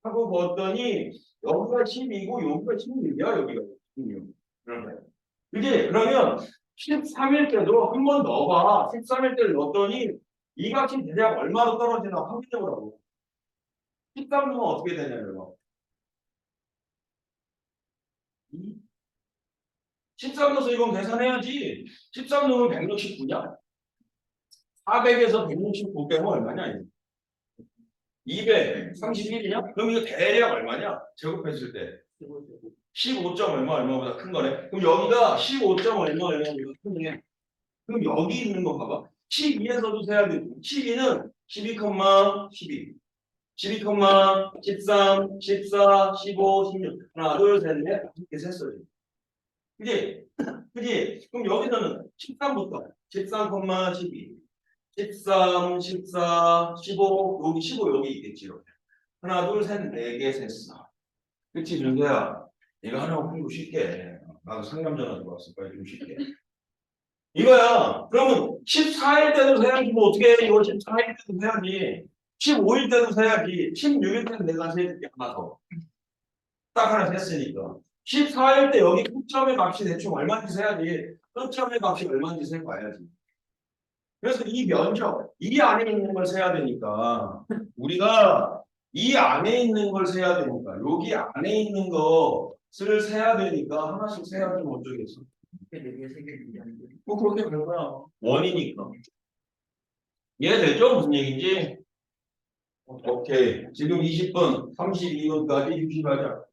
하고 봤더니 여기가 12고 여기가 16이야. 여기가 16. 그러면 그지? 그러면 13일 때도 한 번 넣어봐. 13일 때를 넣었더니 이 값이 대략 얼마로 떨어지나 확인해보라고. 13 넣으면 어떻게 되냐면 13 넣어서 이건 계산해야지. 13 넣으면 169냐? 400에서 169 빼면 얼마냐? 231이냐? 그럼 이거 대략 얼마냐? 제곱했을 때 15점 얼마보다 큰 거네. 그럼 여기가 15점 얼마보다 큰 거네. 그럼 여기 있는 거 봐봐. 12에서도 세야 되고 12는 12,12 12, 13, 14, 15, 16 하나 둘 셋 넷 이렇게 셌어요. 그지? 그지? 그럼 여기서는 13부터 13, 12 13, 14, 15 여기 15 여기 있겠지 이렇게. 하나 둘 셋 네 개 셌어. 그치 준서야? 이거 하나만 풀고 쉽게. 나도 상담 전화 들어왔어. 빨리 좀 쉽게. 이거야. 그러면 14일 때도 세야지 뭐 어떻게 해. 이거 14일 때도 세야지. 15일 때도 세야지. 16일 때는 내가 세줄게 하나 더. 딱 하나 셌으니까. 14일 때 여기 끝점의 값이 대충 얼마인지 세야지. 끝점의 값이 얼마인지 세봐야지. 그래서 이 면적, 이 안에 있는 걸 세야 되니까 우리가 이 안에 있는 걸 세야 되니까 여기 안에 있는 것을 세야 되니까 하나씩 세야지 뭐 어쩌겠어. 네개 세개 얘기하는데. 뭐 그렇게 된 거야. 원이니까. 이해되죠? 무슨 얘기인지? 오케이. 지금 20분, 32분까지 휴식하자.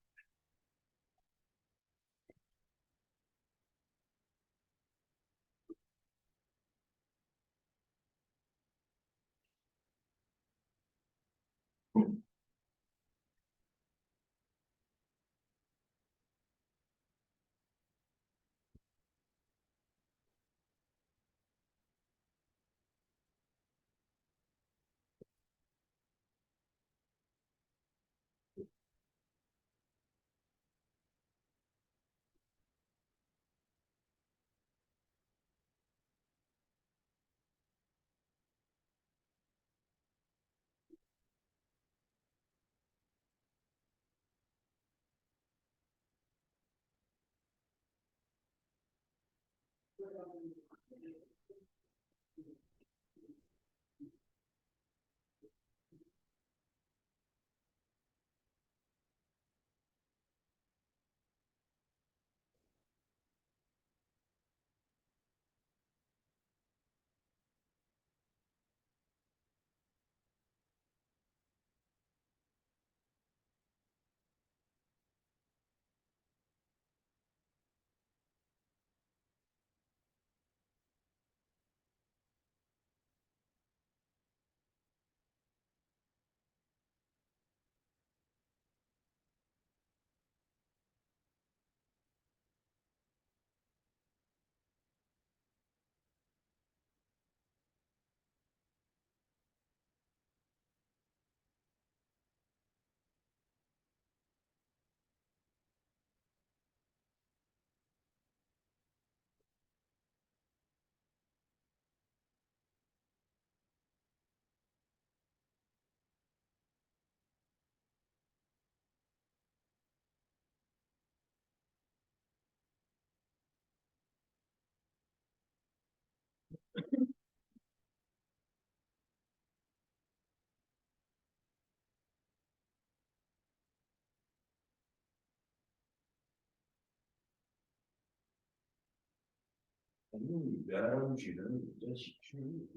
유별함수는 이제 식충.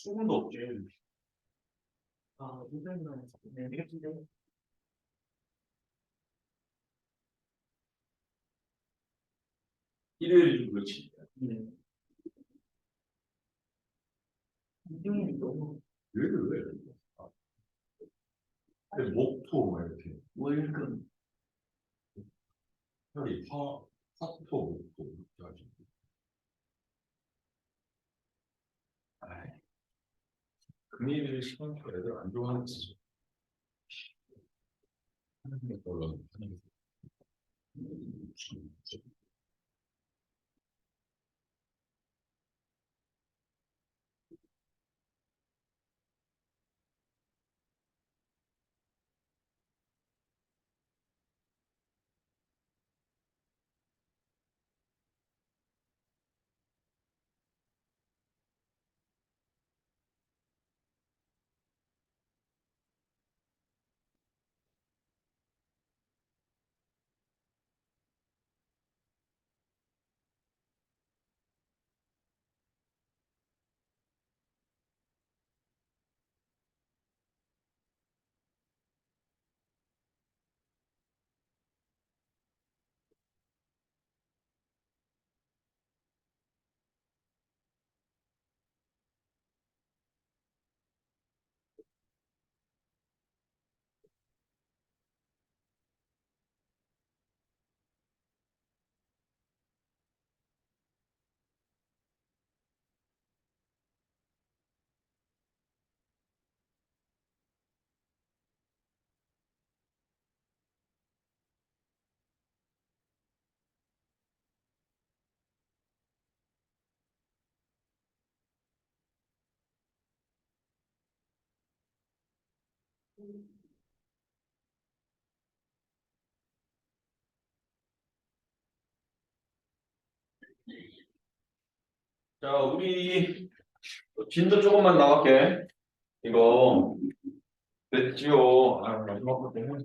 수분도 없지. 아, 선생님은 네, 일요일이 그렇지. 네. 선생님이 너무 왜? 근데 목토 막 이렇게 월급 혈이 화토 목토 이렇게 가지고 금일을 시간 애들 안 좋아하는 거 하나님의 걸로 하나님 자, 우리 진도 조금만 나갈게. 이거 됐지요. 아, 마지막 거 때문에.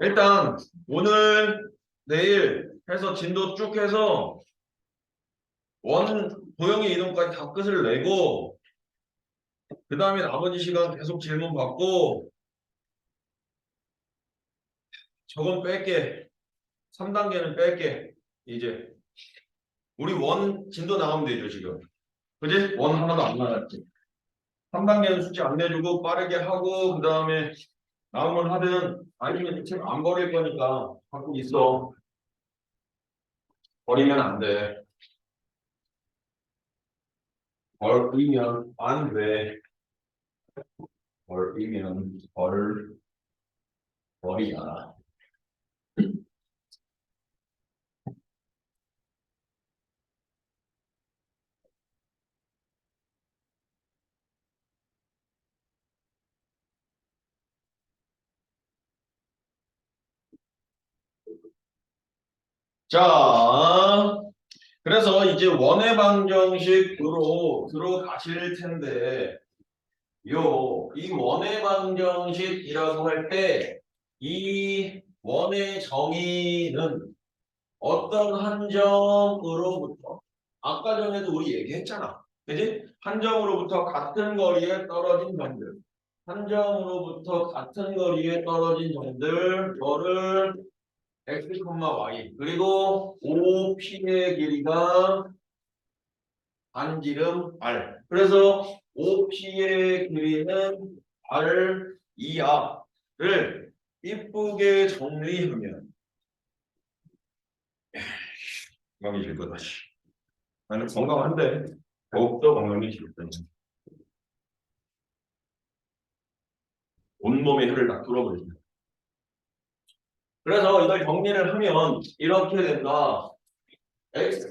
일단 오늘 내일 해서 진도 쭉 해서 원 도형의 이동까지 다 끝을 내고 그 다음에 나머지 시간 계속 질문 받고 저건 뺄게. 3단계는 뺄게. 이제 우리 원 진도 나오면 되죠 지금. 그지? 원 하나도 안 나갔지. 3단계는 숙제 안 내주고 빠르게 하고 그 다음에 나오면 하든 아니면 책 안 버릴 거니까 갖고 있어. 버리면 안 돼. 버리면 안 돼. 버리면 버리야. 자, 그래서 이제 원의 방정식으로 들어가실 텐데 이 원의 방정식이라고 할 때 이 원의 정의는 어떤 한 점으로부터 아까 전에도 우리 얘기했잖아. 그지? 한 점으로부터 같은 거리에 떨어진 점들. 한 점으로부터 같은 거리에 떨어진 점들 너를 x, y 그리고 OP의 길이가 반지름 r. 그래서 OP의 길이는 R2야를 이쁘게 정리하면 건강해질 거다. 나는 건강한데 더욱더 건강해질 거다. 온몸의 혈을 다 뚫어버린다. 그래서 이걸 정리를 하면 이렇게 된다. x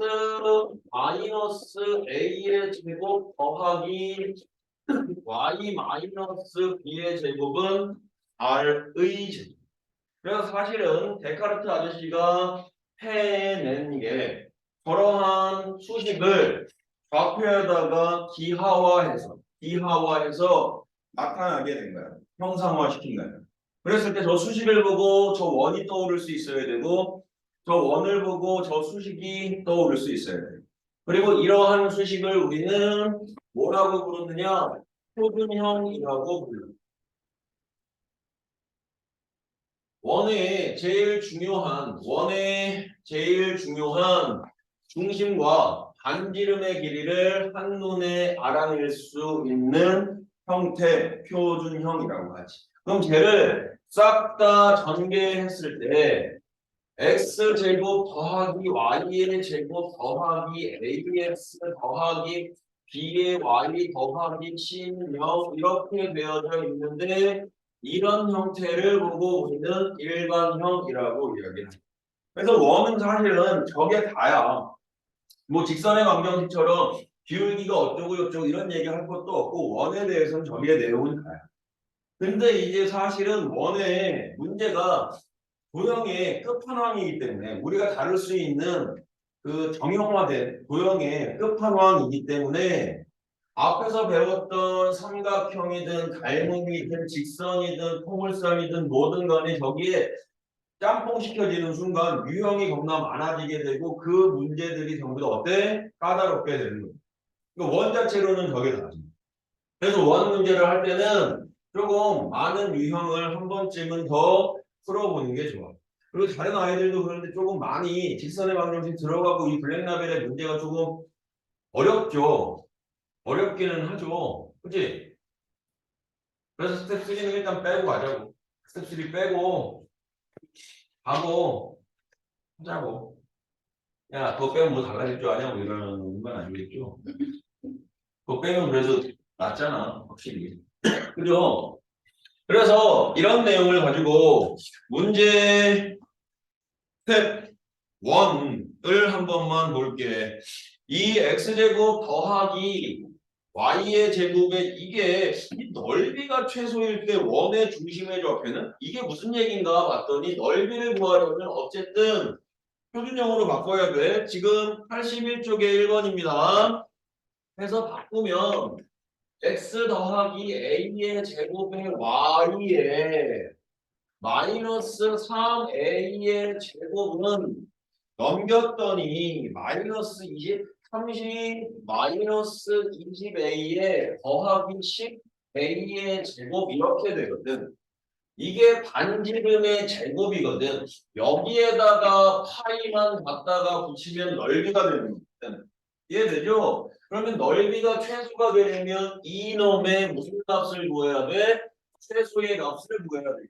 마이너스 a의 제곱 더하기 y 마이너스 b의 제곱은 r의 제곱. 그래서 사실은 데카르트 아저씨가 해낸 게 저러한 수식을 좌표에다가 기하화해서 나타나게 된 거야. 형상화시킨 거야. 그랬을 때 저 수식을 보고 저 원이 떠오를 수 있어야 되고 저 원을 보고 저 수식이 떠오를 수 있어야 돼. 그리고 이러한 수식을 우리는 뭐라고 부르느냐? 표준형이라고 불러. 원의 제일 중요한 중심과 반지름의 길이를 한눈에 알아낼 수 있는 형태 표준형이라고 하지. 그럼 쟤를 싹 다 전개했을 때 x제곱 더하기 y의 제곱 더하기 ax 더하기 b의 y 더하기 c는 0 이렇게 되어져 있는데 이런 형태를 보고 우리는 일반형이라고 이야기합니다. 그래서 원은 사실은 저게 다야. 뭐 직선의 방정식처럼 기울기가 어쩌고 저쩌고 이런 얘기 할 것도 없고 원에 대해서는 저게 내용은 다야. 근데 이제 사실은 원의 문제가 도형의 끝판왕이기 때문에 우리가 다룰 수 있는 그 정형화된 도형의 끝판왕이기 때문에 앞에서 배웠던 삼각형이든 갈문이든 직선이든 포물선이든 뭐든 간에 저기에 짬뽕 시켜지는 순간 유형이 겁나 많아지게 되고 그 문제들이 전부 다 어때? 까다롭게 되는 거예요. 그러니까 원 자체로는 저게 다지. 그래서 원 문제를 할 때는 조금 많은 유형을 한 번쯤은 더 풀어보는 게 좋아. 그리고 다른 아이들도 그런데 조금 많이 직선의 방정식 들어가고 이 블랙라벨의 문제가 조금 어렵죠. 어렵기는 하죠. 그치? 그래서 스텝 3는 일단 빼고 가자고. 스텝 3 빼고 가고 하자고. 야, 그거 빼면 뭐 달라질 줄 아냐고 이러는 건 아니겠죠. 그거 빼면 그래도 낫잖아. 확실히. 그죠? 그래서 이런 내용을 가지고 문제 스텝 1을 한 번만 볼게. 이 x제곱 더하기 y의 제곱에 이게 이 넓이가 최소일 때 원의 중심의 좌표는 이게 무슨 얘기인가 봤더니 넓이를 구하려면 어쨌든 표준형으로 바꿔야 돼. 지금 81쪽에 1번입니다. 해서 바꾸면 x 더하기 a의 제곱에 y에 마이너스 3a의 제곱은 넘겼더니 마이너스 20, 30, 마이너스 20a에 더하기 10a의 제곱 이렇게 되거든. 이게 반지름의 제곱이거든. 여기에다가 파이만 갖다가 붙이면 넓이가 되는 거거든. 이해되죠? 그러면 넓이가 최소가 되려면 이놈의 무슨 값을 구해야 돼? 최소의 값을 구해야 돼.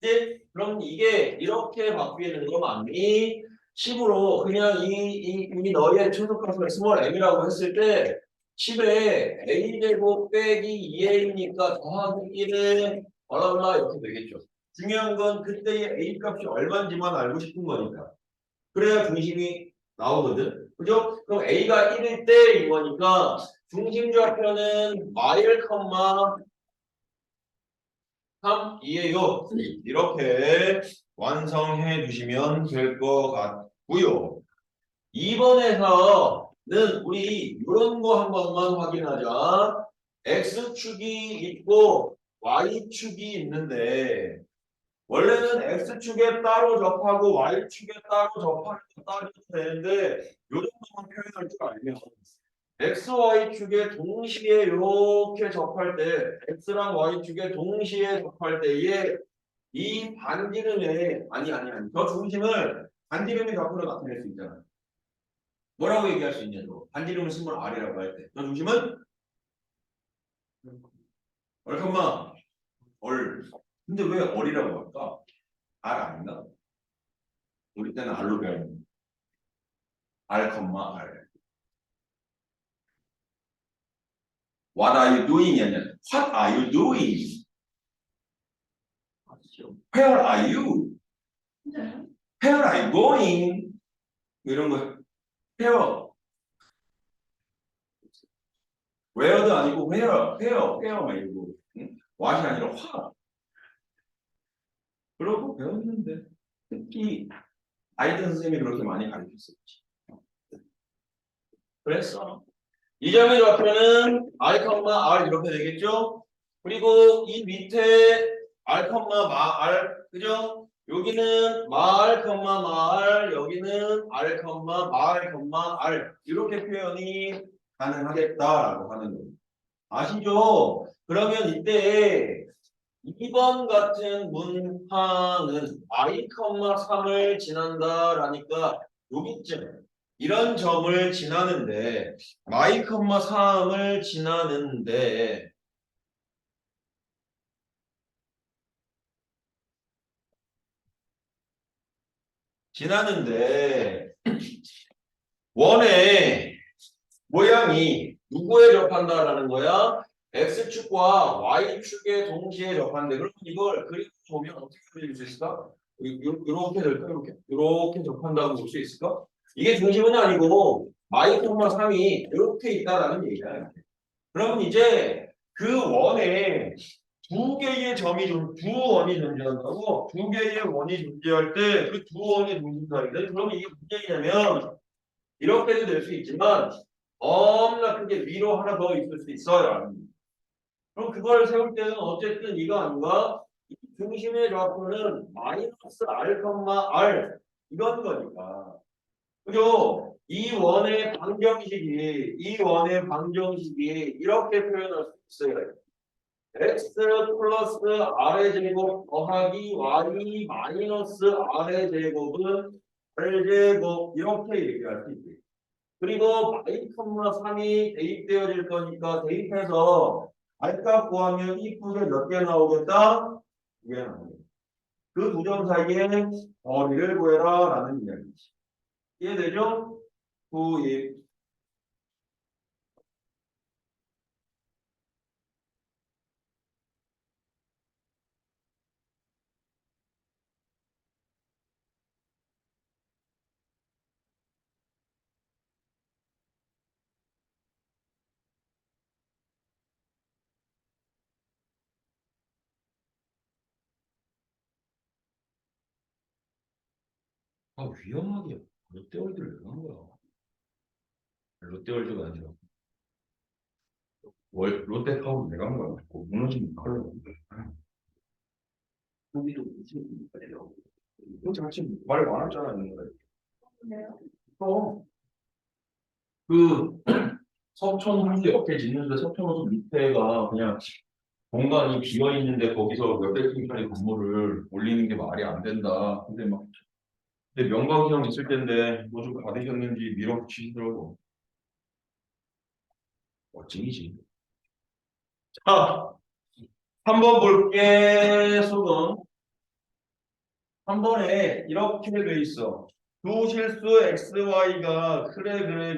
이제 그럼 이게 이렇게 바뀌는 거 맞니? 10으로 그냥 이 너의 최소값을 스몰 m이라고 했을 때 10에 a제곱 빼기 2a니까 더하기 1은 얼마나 이렇게 되겠죠. 중요한 건 그때의 a 값이 얼마인지만 알고 싶은 거니까. 그래야 중심이 나오거든. 그죠? 그럼 a가 1일 때 이거니까 중심 좌표는 마일 컴마 3, 2예요. 이렇게 완성해 주시면 될 것 같고요. 2번에서는 우리 이런 거 한 번만 확인하자. x축이 있고 y축이 있는데 원래는 x축에 따로 접하고 y축에 따로 접하면 되는데 이 정도만 표현할 줄 알면 x, y축에 동시에 이렇게 접할 때 x랑 y축에 동시에 접할 때에 이 반지름의 저 중심을 반지름의 좌표로 나타낼 수 있잖아. 뭐라고 얘기할 수 있냐고. 반지름을 스몰 r이라고 할 때 저 중심은 얼마 얼. 근데 왜 얼이라고 할까? 알 아닌가? 우리 때는 알로 배웠는데. 알, 알. What are you doing? 아니야. What are you doing? 맞죠? Where are you? 진짜요? Where are you going? 이런 거. Where? Where도 아니고 where 말고. 응? What이 아니라 what. 그러고 배웠는데 특히 아이들 선생님이 그렇게 많이 가르쳤었지. 그랬어. 이 점의 좌표는 R, R 이렇게 되겠죠? 그리고 이 밑에 R, R, 그죠? 여기는 말, 말, 여기는 R, R 이렇게 표현이 가능하겠다라고 하는 거예요. 아시죠? 그러면 이때 2번 같은 문항은 I, 3을 지난다라니까 여기쯤 이런 점을 지나는데 I, 3을 지나는데 원의 모양이 누구에 접한다라는 거야? X축과 Y축에 동시에 접한대. 그럼 이걸 그리고 보면 어떻게 그릴 수 있을까? 이렇게 될까? 이렇게 접한다고 볼 수 있을까? 이게 중심은 아니고 Y, 3이 이렇게 있다라는 얘기야. 그러면 이제 그 원에 두 원이 존재한다고? 두 개의 원이 존재할 때 그 두 원이 존재한다. 그러면 이게 무슨 얘기냐면 이렇게도 될 수 있지만 겁나 크게 위로 하나 더 있을 수 있어요. 그럼 그걸 세울 때는 어쨌든 이거 아닌가? 이 중심의 좌표는 마이너스 R, R 이건 거니까. 그죠? 이 원의 방정식이 이렇게 표현할 수 있어요. x 플러스 r의 제곱 더하기 y 마이너스 r의 제곱은 r제곱 이렇게 얘기할 수 있어요. 그리고 y, 3이 대입되어질 거니까 대입해서 r값 구하면 이쁘게 몇 개 나오겠다? 2개 나오겠다. 그 두 점 사이에 거리를 구해라 라는 이야기지. 이해되죠? 9, 2. 아, 위험하게 롯데월드를 왜 간 거야? 롯데월드가 아니라 롯데타워를 왜 간 거야? 그거 무너지면 어떡하려고. 거기도 무슨 거예요? 그렇지, 같이 말 많았잖아, 옛날에. 그래요? 그 석촌호수 옆에 짓는데 석촌호수 밑에가 그냥 공간이 비어 있는데 거기서 몇백 층짜리 건물을 올리는 게 말이 안 된다. 근데 명광형 있을 텐데 뭐 좀 받으셨는지 밀어붙이시더라고. 멋쟁이지. 자, 한번 볼게, 수금. 한 번에 이렇게 돼 있어. 두 실수 XY가 그래.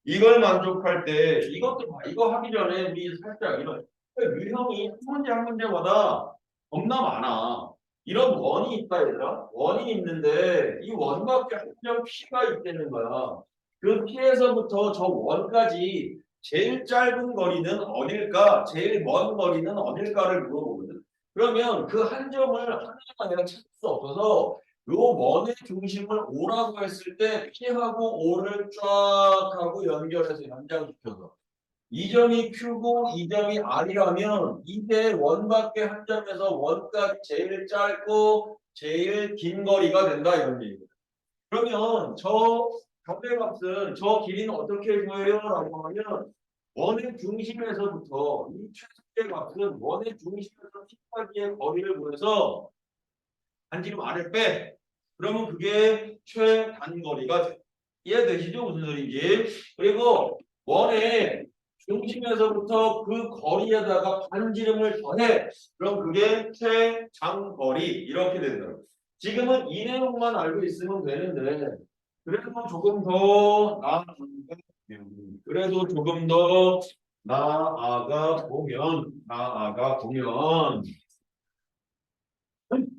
이걸 만족할 때 이것도 봐. 이거 하기 전에 우리 살짝 이런 유형이 한 문제마다 겁나 많아. 이런 원이 있다 얘들아. 원이 있는데 이 원밖에 한정 P가 있다는 거야. 그 P에서부터 저 원까지 제일 짧은 거리는 어딜까? 제일 먼 거리는 어딜까를 물어보거든. 그러면 그 한 점을 하나하나 그냥 찾을 수 없어서 요 원의 중심을 O라고 했을 때 P하고 O를 쫙 하고 연결해서 연장시켜서 이 점이 Q고 이 점이 R이라면 이게 원밖에 한 점에서 원까지 제일 짧고 제일 긴 거리가 된다 이런 얘기예요. 그러면 저 경계값은 저 길이는 어떻게 구해요? 라고 하면 원의 중심에서부터 이 최소의 값은 원의 중심에서 P까지의 거리를 구해서 단지름 R을 빼. 그러면 그게 최단거리가 돼. 이해되시죠? 무슨 소리인지. 그리고 원의 중심에서부터 그 거리에다가 반지름을 더해. 그럼 그게 최장거리 이렇게 된다. 지금은 이 내용만 알고 있으면 되는데 그래도 조금 더 나아가 보면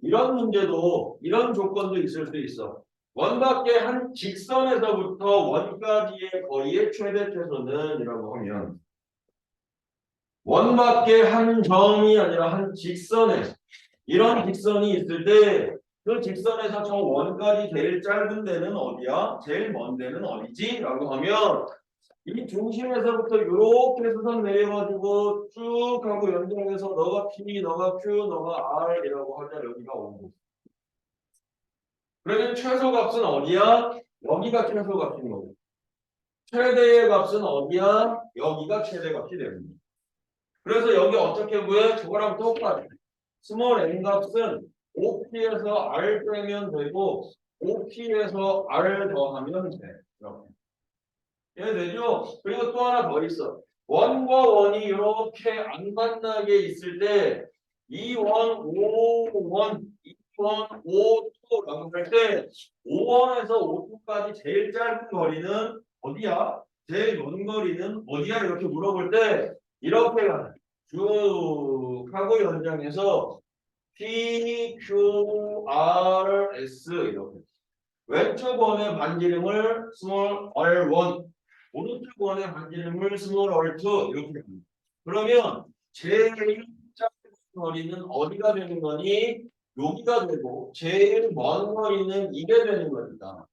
이런 문제도 이런 조건도 있을 수 있어. 원밖에 한 직선에서부터 원까지의 거리의 최대 최소는이라고 하면 원밖에 한 점이 아니라 한 직선에 이런 직선이 있을 때 그 직선에서 저 원까지 제일 짧은 데는 어디야? 제일 먼 데는 어디지? 라고 하면 이 중심에서부터 이렇게 수선 내려가지고 쭉 하고 연장해서 너가 P, 너가 Q, 너가 R이라고 하자 여기가 오고. 그러면 최소값은 어디야? 여기가 최소값인 거고. 최대의 값은 어디야? 여기가 최대값이 됩니다. 그래서 여기 어떻게 구해? 저거랑 똑같아. 스몰 n 값은 OP에서 R 빼면 되고 OP에서 R 더하면 돼. 이렇게. 이해되죠? 그리고 또 하나 더 있어. 원과 원이 이렇게 안 만나게 있을 때 2원, 5원, 2원, 5토라고 할 때 5원에서 5토까지 제일 짧은 거리는 어디야? 제일 먼 거리는 어디야? 이렇게 물어볼 때 이렇게 가는 쭉 하고 연장해서 P, Q, R, S 이렇게 왼쪽 원의 반지름을 스몰 R1 오른쪽 원의 반지름을 스몰 R2 이렇게 합니다. 그러면 제일 작은 거리는 어디가 되는 거니? 여기가 되고 제일 먼 거리는 이게 되는 겁니다.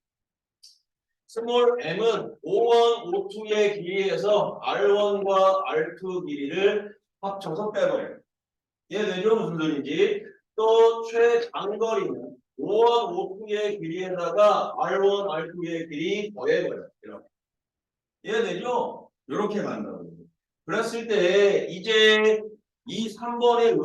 스몰 m은 O1, O2의 길이에서 R1과 R2 길이를 합쳐서 빼버려요. 이해되죠? 무슨 소리인지. 또 최장거리는 O1, O2의 길이에다가 R1, R2의 길이 더해버려요. 이렇게. 이해되죠? 이렇게 간다고. 그랬을 때 이제 이 3번의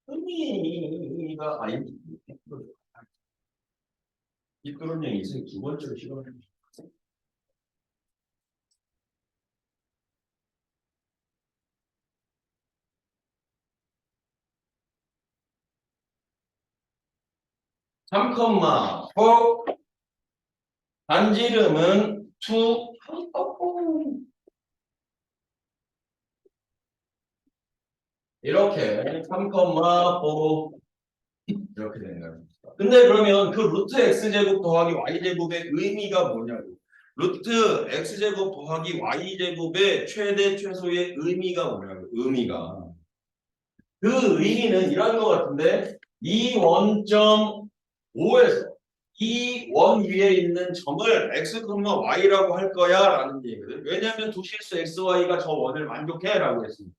의미가 아니 이 그런 얘기 있어요. 두 번째로 싫어하는 거. 삼 컴마 4 반지름은 2 이렇게 3 컴마 4 이렇게 되는 거예요. 근데 그러면 그 루트 x제곱 더하기 y제곱의 의미가 뭐냐고. 루트 x제곱 더하기 y제곱의 최대 최소의 의미가 뭐냐고. 의미가. 그 의미는 이런 것 같은데 이 원점 5에서 이 원 위에 있는 점을 x, y라고 할 거야 라는 얘기거든. 왜냐하면 두 실수 xy가 저 원을 만족해 라고 했습니다.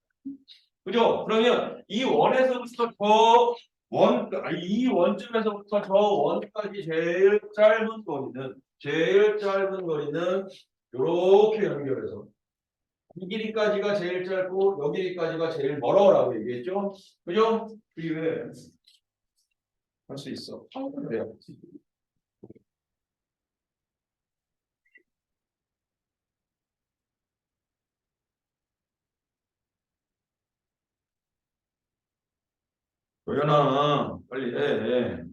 그죠? 그러면 이 원에서부터 이 원점에서부터 저 원까지 제일 짧은 거리는 이렇게 연결해서 이 길이까지가 제일 짧고 여 길이까지가 제일 멀어라고 얘기했죠? 그죠? 그게 할 수 있어. 그래요. 도연아, 빨리 해.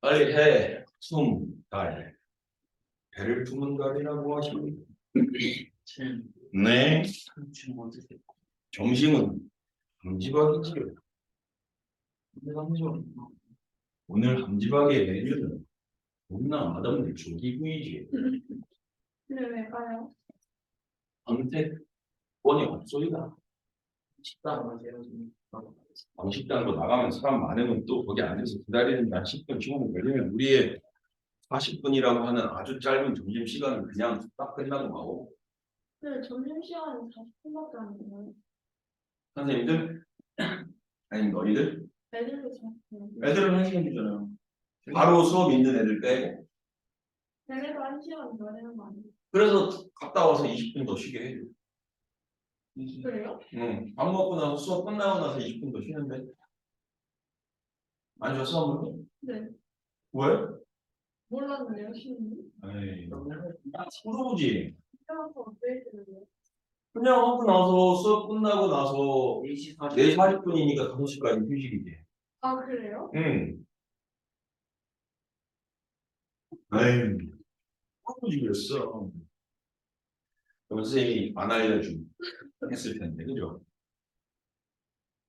빨리 해. 달. 배를 품은 달이라고 하시고. 네. 점심은 함지박이지요. 오늘 함지박의 메뉴는 겁나 맛없는 조기구이지. 근데 왜 가요? 방택 번이 없소이다. 식당 맞아요. 방식당으로 나가면 사람 많으면 또 거기 안에서 기다리는 한 10분, 15분 걸리면 우리의 40분이라고 하는 아주 짧은 점심시간은 그냥 딱 끝나고 가고. 근데 점심시간이 40분밖에 안 돼요. 선생님들? 아니 너희들? 애들도 40분. 애들은 1시간 주잖아요. 바로 수업 있는 애들 빼고. 걔네도 1시간 더 되는 거 아니에요? 그래서 갔다 와서 20분 더 쉬게 해줘. 그래요? 응. 밥 먹고 나서 수업 끝나고 나서 20분 더 쉬는데. 안 줬어? 한 번도? 네. 왜? 몰랐네요, 신님. 에이, 물어보지. 태어나서 어떻게 되는데요? 그냥 하고 나서 수업 끝나고 나서 4시 4시 40분이니까 5시까지 휴식이지. 아, 그래요? 응. 에이, 물어보지 그랬어. 그럼 선생님이 안 알려준 했을 텐데, 그죠?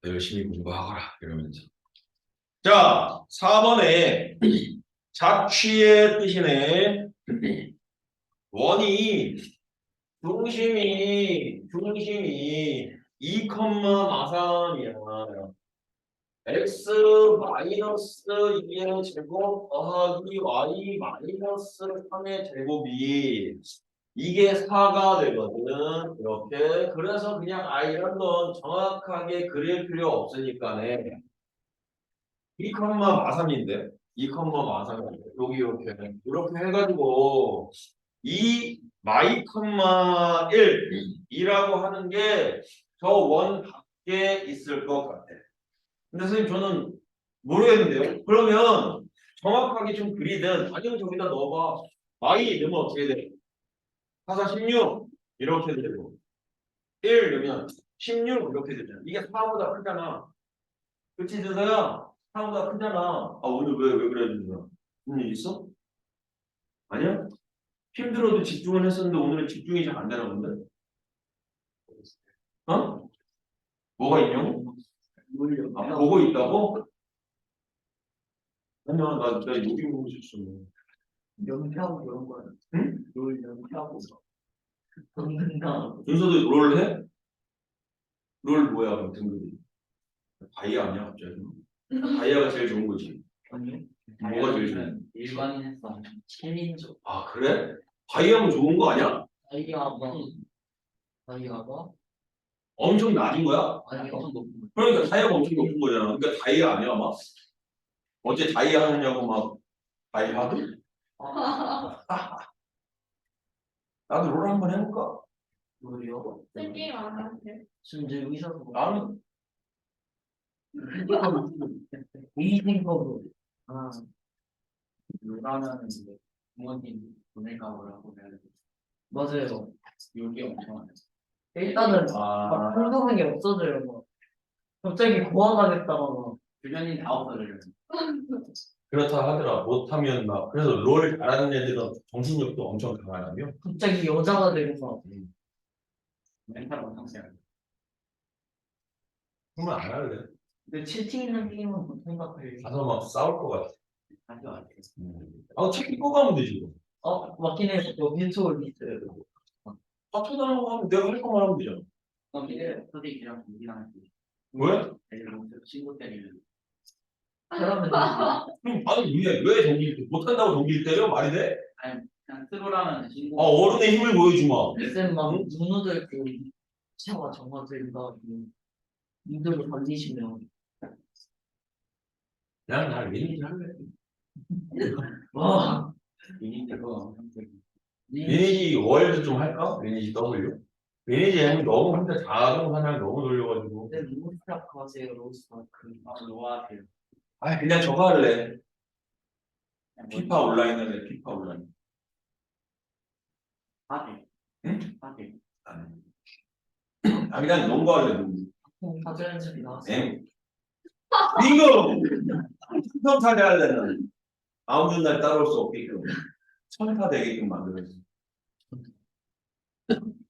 열심히 공부하거라, 이러면서. 자, 4번에 자취의 뜻이네. 원이 중심이 2, 마삼이야. x 마이너스 2의 제곱 더하기 y 마이너스 3의 제곱이 이게 4가 되거든. 이렇게. 그래서 그냥 이런 건 정확하게 그릴 필요 없으니까네. 2, 마삼인데 2, 마삼인데 여기 이렇게 해가지고 이 마이, 1이라고 하는 게 저 원 밖에 있을 것 같아. 근데 선생님 저는 모르겠는데요. 그러면 정확하게 좀 그리든 아니면 저기다 넣어봐. y 넣으면 어떻게 돼? 4, 4, 16 이렇게 되고 1 넣으면 16 이렇게 되잖아. 이게 4보다 크잖아. 그치 드서야 4보다 크잖아. 오늘 왜 그래 드서야? 무슨 일 있어? 아니야? 힘들어도 집중을 했었는데 오늘은 집중이 잘 안 되나 본데? 어? 뭐가 있냐고? 보고 있다고? 아니야, 나 여기 보고 있었어. 연기하고 그런 거야. 응? 롤 연기하고. 그러니까 준서도 롤 해? 롤 뭐야, 그럼 등급이? 다이아 아니야, 갑자기? 다이아가 제일 좋은 거지. 아니 뭐가 제일 좋은 일반인 했어. 챌린저. 그래? 다이아면 좋은 거 아니야? 다이아가 엄청 낮은 거야? 아니 엄청 높은 거. 그러니까 다이아가 엄청 높은 거잖아. 그러니까 다이아 아니야, 막? 어제 다이아 하느냐고 막, 다이아드? 나도 롤 한번 해볼까? 롤이요? 쌤 게임 안 하세요? 심지어 의사도 나는 이생각으로 롤하면은 이제 부모님 보낼까 뭐라고 해야 돼. 맞아요. 욕이 엄청 많아요. 일단은 막 풍성한 게 없어져요. 막 갑자기 고아가 됐다가 막 주변인 다 없어져요. 그렇다 하더라. 못하면 막, 그래서 롤 잘하는 애들은 정신력도 엄청 강하다며? 갑자기 여자가 되고 막 멘탈 엄청 세요. 그러면 안 할래. 근데 채팅 있는 게임은 보통 같아요. 가서 막 싸울 것 같아. 아주 안 돼요. 책 읽고 가면 되지. 뭐. 맞긴 해요. 여기 유튜브 있어요. 쳐다보는 거 하면 내가 할 거만 하면 되잖아. 근데 선생님이랑 동기랑 왜? 친구 때리면 그러면 아니, 왜 동기를, 못한다고 동기를 때려? 말이 돼? 그냥 트롤하면 친구 어른의 힘을 보여주마. 쌤막 누누들 그 차가 정화들과 이들을 던지시면 그냥 나 리니지 할래. 와 이니들과 리니지 월드 좀 할까? 리니지 W? 리니지 M 너무 혼자 자동 사냥 너무 돌려가지고. 근데 로스트라크 하세요. 로스트라크 로아세요. 그냥 저거 할래. 피파 온라인 할래. 피파 온라인. 하대 응? 하대 그냥 농구 할래. 농구. 사전 연습이 나왔어요. M. 빙고! 천타 할래는 아무 날 따라올 수 없게끔 천타 되게끔 만들어야지.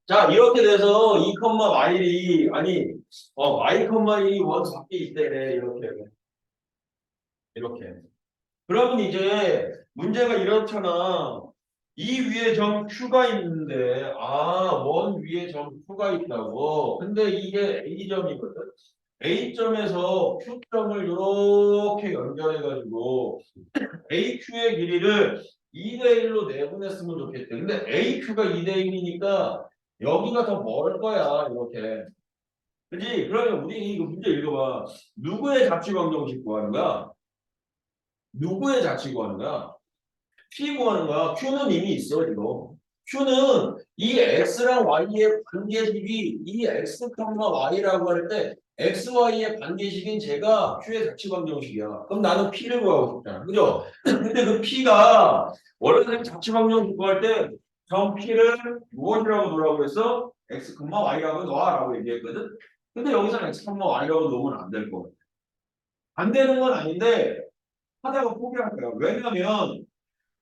자, 이렇게 돼서 2, 마일이 y, 1이 원 밖에 있대. 이렇게. 그러면 이제 문제가 이렇잖아. 이 위에 점 Q가 있는데 원 위에 점 Q가 있다고. 근데 이게 A점이거든. A점에서 Q점을 이렇게 연결해가지고 AQ의 길이를 2대1로 내보냈으면 좋겠대. 근데 AQ가 2대1이니까 여기가 더 멀 거야. 이렇게. 그지? 그러면 우리 이거 문제 읽어봐. 누구의 자취 방정식 구하는 거야? 누구의 자취 구하는 거야? P 구하는 거야. Q는 이미 있어, 이거. Q는 이 x랑 y의 관계식이 이 x, y라고 할 때 x, y의 관계식인 제가 q의 자취방정식이야. 그럼 나는 p를 구하고 싶잖아. 그죠? 근데 그 p가 원래 자취방정식 구할 때 정 p를 무엇이라고 놓으라고 했어? x, y라고 놔라고 얘기했거든. 근데 여기서는 x, y라고 놓으면 안 될 거야. 안 되는 건 아닌데 하다가 포기할 거야. 왜냐면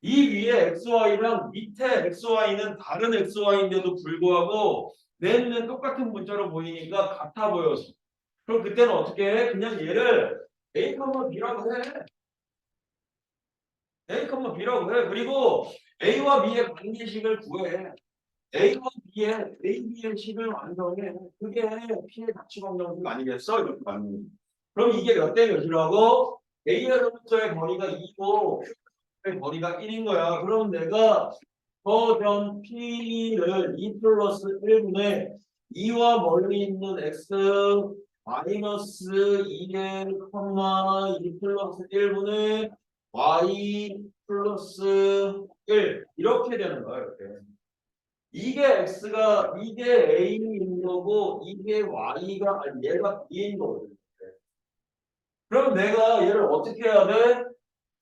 이 위에 XY랑 밑에 XY는 다른 XY인데도 불구하고 내 눈엔 똑같은 문자로 보이니까 같아 보여서. 그럼 그때는 어떻게 해? 그냥 얘를 A, B라고 해. A, B라고 해. 그리고 A와 B의 관계식을 구해. A와 B의 B의 식을 완성해. 그게 P의 가치방정식 아니겠어? 이렇게 말하는. 그럼 이게 몇 대 몇이라고? A에서부터의 거리가 2고 Q의 거리가 1인 거야. 그럼 내가 거점 P를 2 플러스 1분의 2와 멀리 있는 X 마이너스 2의 콤마 2 플러스 1분의 Y 플러스 1 이렇게 되는 거야. 이렇게. 이게 A인 거고 이게 Y가 아니 얘가 B인 거거든. 그럼 내가 얘를 어떻게 해야 돼?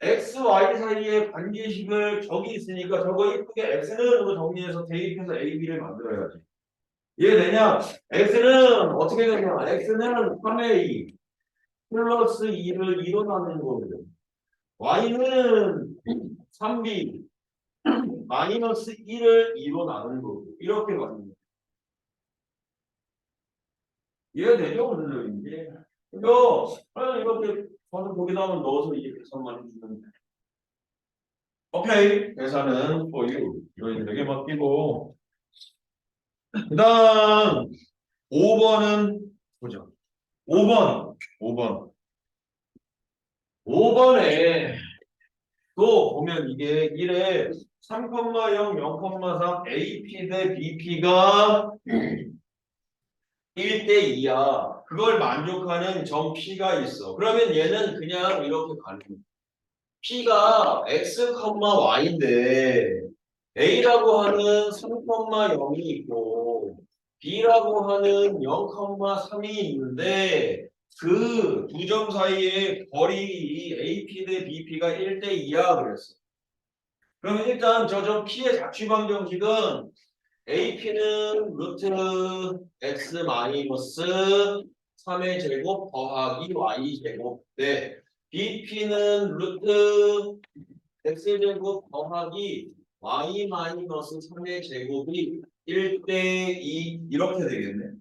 x, y 사이의 관계식을 저기 있으니까 저거 이쁘게 x는으로 정리해서 대입해서 a, b를 만들어야지. 이해되냐? x는 어떻게 되냐? x는 3a 플러스 2를 2로 나누는 거거든. y는 3b 마이너스 1을 2로 나누는 거고. 이렇게 가는 거야. 이해되죠? 무슨 소리인지? 이거 그냥 이렇게 저는 거기다 넣어서 이제 계산만 해주면 돼. 오케이. 계산은 for you. 너희들에게 맡기고. 그 다음 5번은 보자. 5번. 5번에 또 보면 이게 1에 3,0, 0,3 AP 대 BP가 1대 2야. 그걸 만족하는 점 P가 있어. 그러면 얘는 그냥 이렇게 가는 거야. P가 X, Y인데 A라고 하는 3,0이 있고 B라고 하는 0,3이 있는데 그 두 점 사이의 거리 AP 대 BP가 1대 2야 그랬어. 그러면 일단 저 점 P의 자취방정식은 AP는 루트 X 마이너스 3의 제곱 더하기 Y 제곱 네. BP는 루트 x제곱 더하기 y 마이너스 3의 제곱이 1대 2 이렇게 되겠네.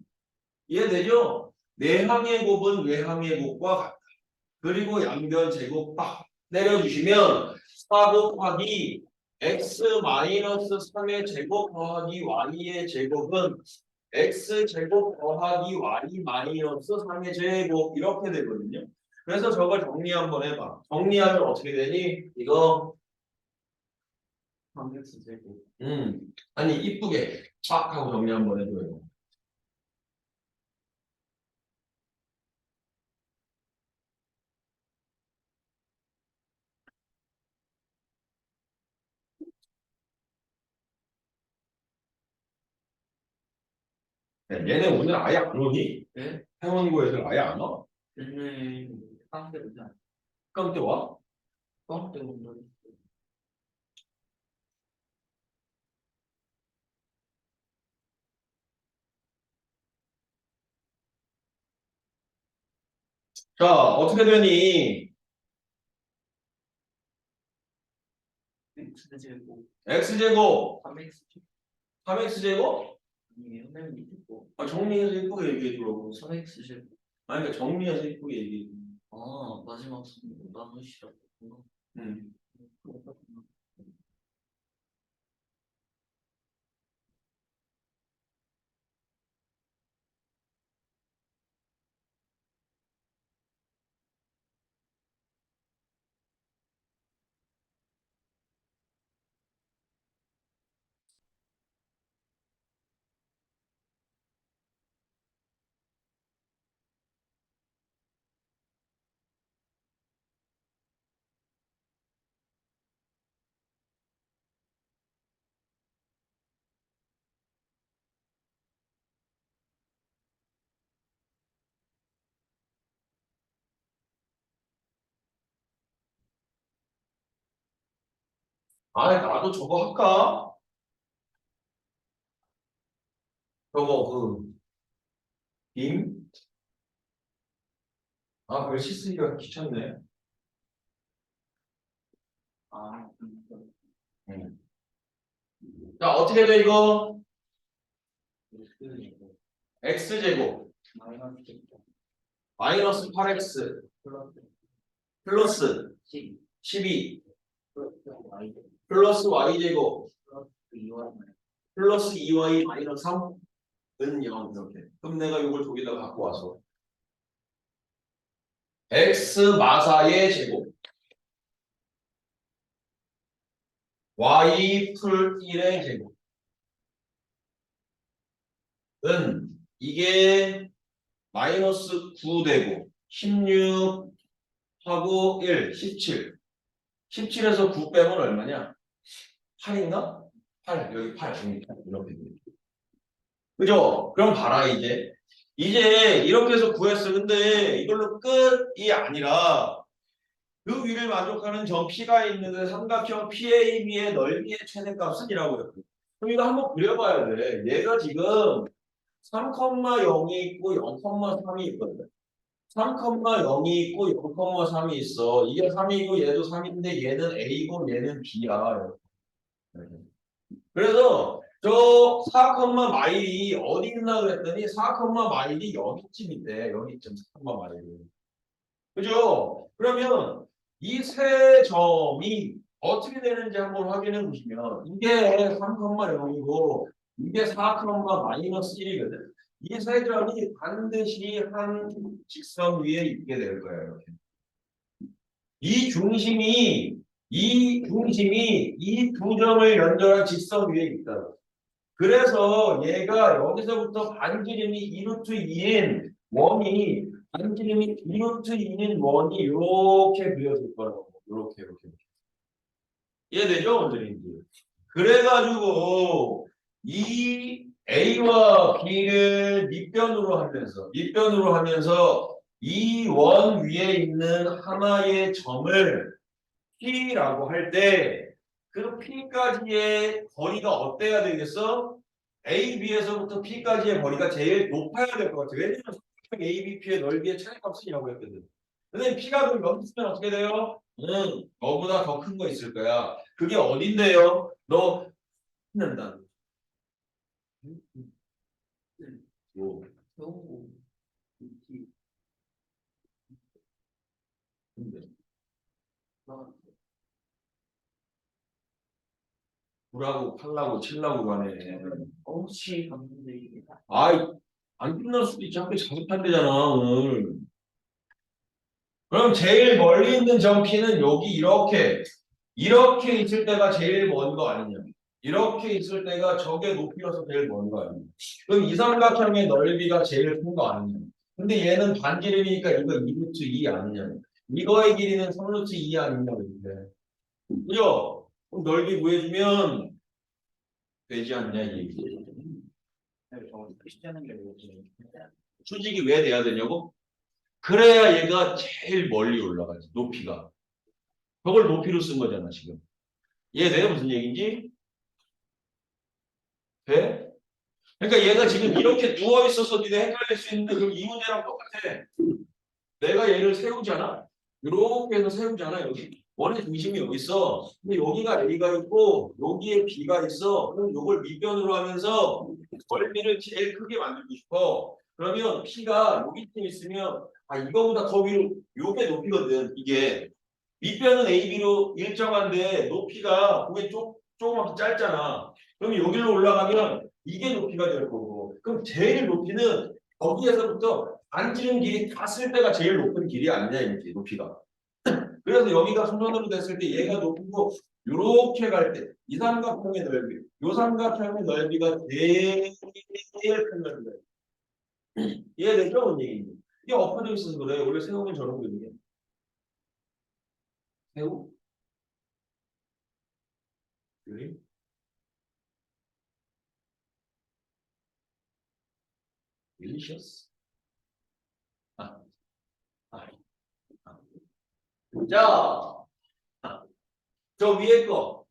이해되죠? 내항의 곱은 외항의 곱과 같다. 그리고 양변 제곱 딱 내려주시면 4 곱하기 x 마이너스 3의 제곱 더하기 y의 제곱은 x 제곱 더하기 y 마이너스 3의 제곱 이렇게 되거든요. 그래서 저걸 정리 한번 해봐. 정리하면 어떻게 되니? 이거 3x 제곱. 아니 이쁘게 쫙 하고 정리 한번 해줘요. 야, 얘네 오늘 아예 안 오니? 네? 태원고 애들 아예 안 와? 얘네 깡패 오자. 깜때 와? 깡패 오면 자 어떻게 되니? x 제곱. x제곱 3x 제곱. 3x제곱? 아니에요? 맨 밑에 거. 아, 정리해서 이쁘게 얘기해 주라고. 3x 제곱. 아니 그러니까 정리해서 이쁘게 얘기해 줘. 아 마지막 나누시라고. 음. 아, 나도 저거 할까? 저거 빔? 아, 글씨 쓰기가 귀찮네. 아, 음. 자, 어떻게 돼, 이거? x제곱 마이너스 10 마이너스 8x 플러스 플러스 10 12 플러스 y 플러스 y제곱 플러스 2y 플러스 2y 마이너스 3은 0 이렇게. 그럼 내가 이걸 저기다 갖고 와서 x 마사의 제곱 y 풀 1의 제곱은 이게 마이너스 9 되고 16 하고 1 17 17에서 9 빼면 얼마냐? 8인가? 8 여기 8 이렇게 돼. 그죠? 그럼 봐라 이제 이렇게 해서 구했어. 근데 이걸로 끝이 아니라 그 위를 만족하는 점 P가 있는데 삼각형 PAB의 넓이의 최대값은 이라고 했거든. 그럼 이거 한번 그려봐야 돼. 얘가 지금 3,0이 있고 0,3이 있거든. 3,0이 있고 0,3이 있어. 이게 3이고 얘도 3인데 얘는 A고 얘는 B야. 이렇게. 그래서 저 4, 마일이 어디 있나 그랬더니 4, 마일이 여기쯤인데 여기쯤 4, 마일이. 그죠? 그러면 이 세 점이 어떻게 되는지 한번 확인해 보시면 이게 3, 0이고 이게 4, 마이너스 1이거든. 이 세 점이 반드시 한 직선 위에 있게 될 거예요. 이렇게. 이 중심이 이 두 점을 연결한 직선 위에 있다. 그래서 얘가 여기서부터 반지름이 2루트 2인 원이 반지름이 2루트 2인 원이 이렇게 그려질 거라고. 이렇게. 이해되죠? 원들인지. 그래가지고 이 A와 B를 밑변으로 하면서 이 원 위에 있는 하나의 점을 P라고 할 때 그 P까지의 거리가 어때야 되겠어? A, B에서부터 P까지의 거리가 제일 높아야 될 것 같아. 왜냐면 A, B, P의 넓이의 최대값이라고 했거든. 근데 P가 그럼 여기 있으면 어떻게 돼요? 너보다 더 큰 거 있을 거야. 그게 어딘데요? 너 찾는다. 뭐? 요 근데 구라고 팔라고 칠라고 가네. 혹시 봤는데 이게 아이, 안 끝날 수도 있지. 학교 자습한대잖아, 오늘. 그럼 제일 멀리 있는 점 P는 여기 이렇게 있을 때가 제일 먼 거 아니냐? 이렇게 있을 때가 적의 높이로서 제일 먼 거 아니냐? 그럼 이 삼각형의 넓이가 제일 큰 거 아니냐? 근데 얘는 반지름이니까 이거 2루트 2 아니냐? 이거의 길이는 3루트 2 아니냐? 이렇게. 그죠? 그럼 넓이 구해주면 되지 않냐? 이 얘기. 저거 표시되는 게 뭐지? 수직이 왜 돼야 되냐고? 그래야 얘가 제일 멀리 올라가지. 높이가. 저걸 높이로 쓴 거잖아, 지금. 이해돼요? 무슨 얘기인지? 돼? 그러니까 얘가 지금 이렇게 누워 있어서 니네 헷갈릴 수 있는데 그럼 이 문제랑 똑같아. 내가 얘를 세우잖아. 이렇게 해서 세우잖아. 여기 원의 중심이 여기 있어. 근데 여기가 A가 있고 여기에 B가 있어. 그럼 이걸 밑변으로 하면서 넓이를 제일 크게 만들고 싶어. 그러면 P가 여기쯤 있으면 이거보다 더 위로 요게 높이거든. 이게 밑변은 AB로 일정한데 높이가 그게 조그맣게 짧잖아. 그럼 여기로 올라가면 이게 높이가 될 거고. 그럼 제일 높이는 거기에서부터 앉는 길이 다 쓸 때가 제일 높은 길이 아니냐 이게 높이가. 그래서 여기가 순서대로 됐을 때 얘가 높고 요렇게 갈 때 이 삼각형의 넓이, 요 삼각형의 넓이가 제일 큰 넓이다. 이해되죠? 뭔 얘기인지. 이게 엎어져 있어서 그래. 원래 세우면 저런 거거든요. 세우? 그림? delicious. 아, 아, 아. 자, 저 위에 거.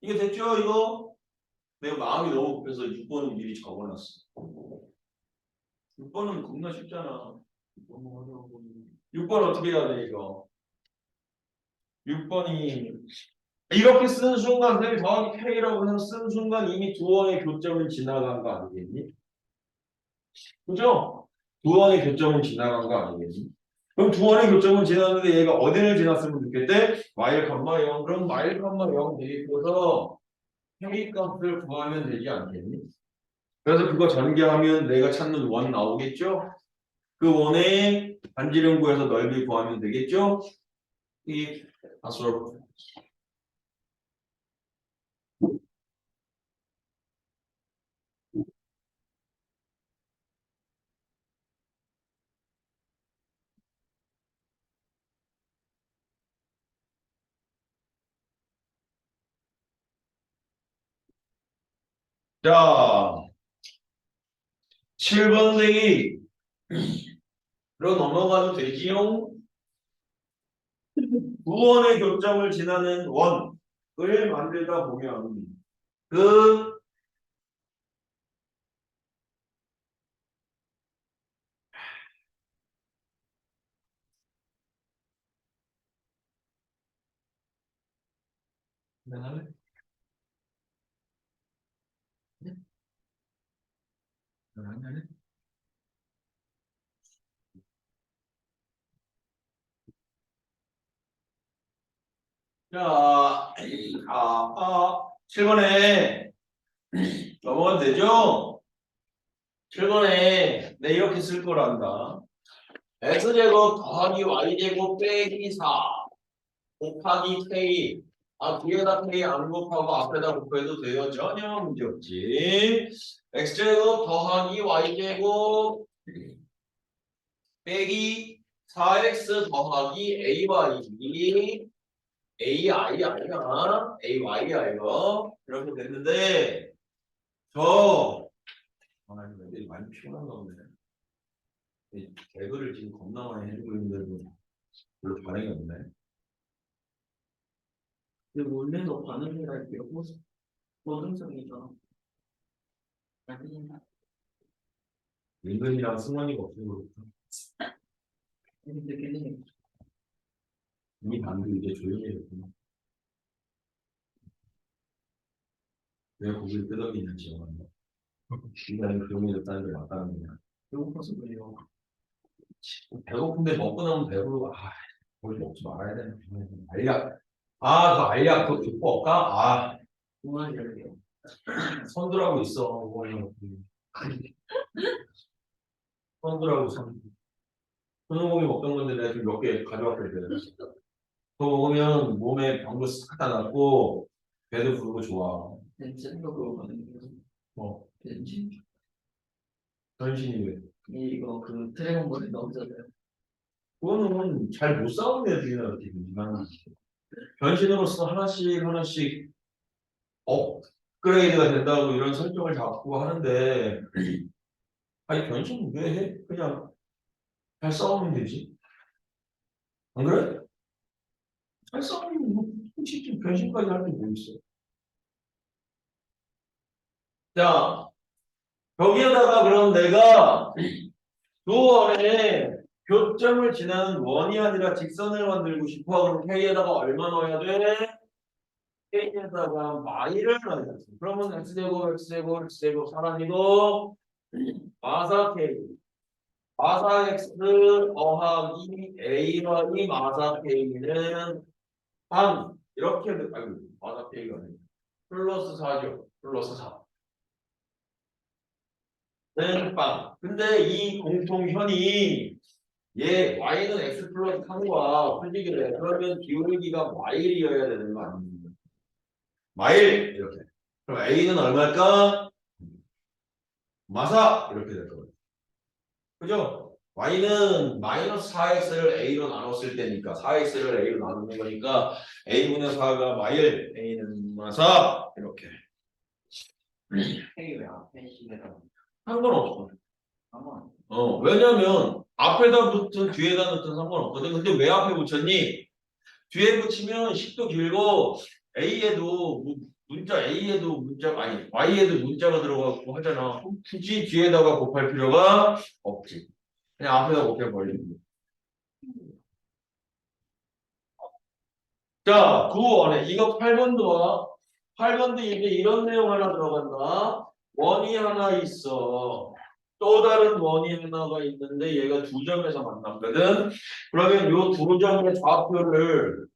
이게 됐죠 이거? 내가 마음이 너무 급해서 6번은 미리 적어놨어. 6번은 겁나 쉽잖아. 6번 어떻게 해야 돼 이거? 6번이 이렇게 쓰는 순간 쌤이 더하기 K라고 해서 쓰는 순간 이미 두 원의 교점을 지나간 거 아니겠니? 그죠? 두 원의 교점은 지나간 거 아니겠니? 그럼 두 원의 교점은 지났는데 얘가 어디를 지났으면 좋겠대? 마일 컴마 0. 그럼 마일 컴마 0 대입해서 K 값을 구하면 되지 않겠니? 그래서 그거 전개하면 내가 찾는 원 나오겠죠? 그 원의 반지름 구해서 넓이 구하면 되겠죠? 이 다솔. 자, 7번 내기로 넘어가도 되지요? 두 원의 교점을 지나는 원을 만들다 보면 그 가능할래? 가능할래? 자, 7번에 넘어가도 되죠? 7번에 내 이렇게 쓸 거란다. x제곱 더하기 y제곱 빼기 4 곱하기 k. 뒤에다 k 안 곱하고 앞에다 곱해도 돼요. 전혀 문제 없지. x제곱 더하기 y제곱 빼기 4x 더하기 ay a이야 ay야 이거 이렇게 됐는데 애들이 많이 피곤한가 보네. 이 개그를 지금 겁나 많이 해주고 있는데도 별로 반응이 없네. 근데 원래도 반응이랄게요. 모든성이잖아. 은근이랑 승원이가 없는 거부터 근데 걔는 이 방도 이제 조용해졌구나. 왜 고기를 끄덕이는지 알았나? 인간이 조용해졌다는 게 맞다는 거냐? 배고파서 그래요. 배고픈데 먹고 나면 배부르고 뭘 먹지 말아야 되나? 알약 그 알약 그거 듣고 없까? 그만이래요. 선두라고 있어. 그거는. 선두라고 손오공이 먹던 건데 내가 지금 몇 개 가져왔거든. 그거 먹으면 몸에 병도 싹 다 낫고 배도 부르고 좋아. 생각으로 가는 거예요. 뭐 벤진. 변신이 왜? 이거 그 드래곤볼에 나오잖아요. 그거는 잘 못 싸우는 애들이나 이렇게 되지만 변신으로서 하나씩 업그레이드가 된다고 이런 설정을 잡고 하는데 아니 변신 왜 해? 그냥 잘 싸우면 되지. 안 그래? 잘 싸우면 뭐 솔직히 변신까지 할 게 뭐 있어. 자, 거기에다가 그럼 내가 두 원에 교점을 지나는 원이 아니라 직선을 만들고 싶어. 그럼 K에다가 얼마 넣어야 돼? K에다가 마이를 넣어야 돼. 그러면 X제곱 사라지고 마사 K 마사 X 더하기 A번이 마사 K는 한 이렇게 마사 K가 아니고 플러스 4죠. 플러스 4. 는 빵. 근데 이 공통현이 얘 y는 x 플러스 3과 풀리기를 해. 그러면 기울기가 마일이어야 되는 거 아닙니까? 마일 이렇게. 그럼 a는 얼마일까? 마사 이렇게 될 거예요. 그죠? y는 마이너스 4x를 a로 나눴을 때니까 4x를 a로 나누는 거니까 a분의 4가 마일, a는 마사 이렇게. K 왜 앞에 시대라고? 상관없어. 아마 왜냐면 앞에다 붙든 뒤에다 붙든 상관없거든. 근데 왜 앞에 붙였니? 뒤에 붙이면 식도 길고 A에도 문자 A에도 문자가 아니 Y에도 문자가 들어가고 하잖아. 그럼 굳이 뒤에다가 곱할 필요가 없지. 그냥 앞에다 곱해버리는 거야. 자, 9원에 이거 8번도 와. 8번도 이제 이런 내용 하나 들어간다. 원이 하나 있어. 또 다른 원이 하나가 있는데 얘가 두 점에서 만났거든. 그러면 요 두 점의 좌표를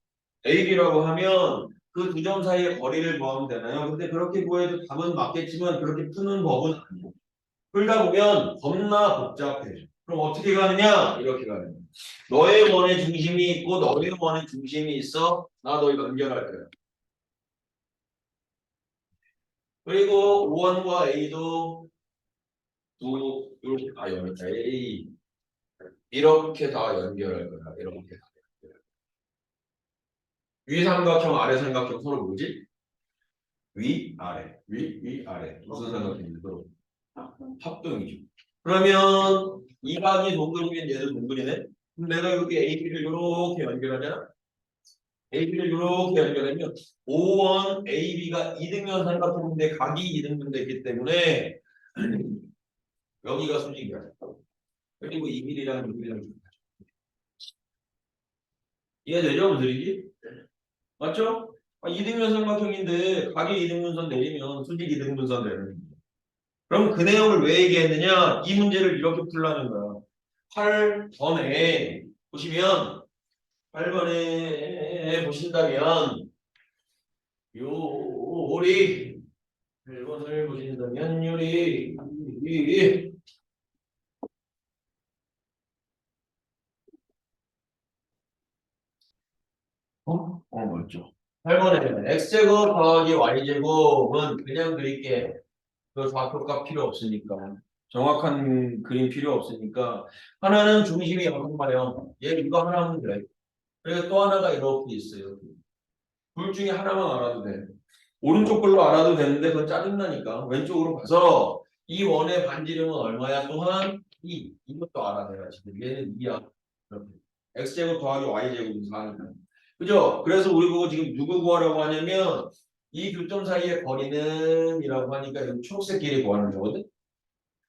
AB라고 하면 그 두 점 사이의 거리를 구하면 되나요? 근데 그렇게 구해도 답은 맞겠지만 그렇게 푸는 법은 아니고. 풀다 보면 겁나 복잡해. 그럼 어떻게 가느냐? 이렇게 가는 거야. 너의 원의 중심이 있고 너의 원의 중심이 있어. 나 너 이거 연결할 거야. 그리고 5원과 A도 이렇게 다 연결해. A 이렇게 다 연결할 거야. 이렇게. 위 삼각형, 아래 삼각형 서로 뭐지? 위, 아래. 위, 아래. 무슨 삼각형이죠? 합동이죠. 그러면 이 각이 동글이면 얘도 동글이네. 그럼 내가 여기 AB를 이렇게 연결하잖아. AB를 이렇게 연결하면 5원 AB가 이등변 삼각형인데 각이 이등변 됐기 때문에 여기가 수직이야. 그리고 이 길이랑 이 길이랑 이해되죠? 무슨이지? 맞죠? 이등변 삼각형인데 각이 이등변선 내리면 수직 이등변선 되는 거야. 그럼 그 내용을 왜 얘기했느냐? 이 문제를 이렇게 풀라는 거야. 8번에 보시면 8번에 보신다면 요리 1번을 보신다면 요리 맞죠. 8번에 x제곱 더하기 y제곱은 그냥 그릴게. 그 좌표값 필요 없으니까. 정확한 그림 필요 없으니까. 하나는 중심이 양방마형. 얘 이거 하나 하면 돼. 그리고 또 하나가 이렇게 있어요. 둘 중에 하나만 알아도 돼. 오른쪽 걸로 알아도 되는데 그건 짜증나니까 왼쪽으로 가서 이 원의 반지름은 얼마야? 또한 2. 이것도 알아내야지. 얘는 2야. 이렇게. x제곱 더하기 y제곱은 4니까. 그죠? 그래서 우리 보고 지금 누구 구하라고 하냐면 이 교점 사이의 거리는 이라고 하니까 이 초록색 길이 구하는 거거든.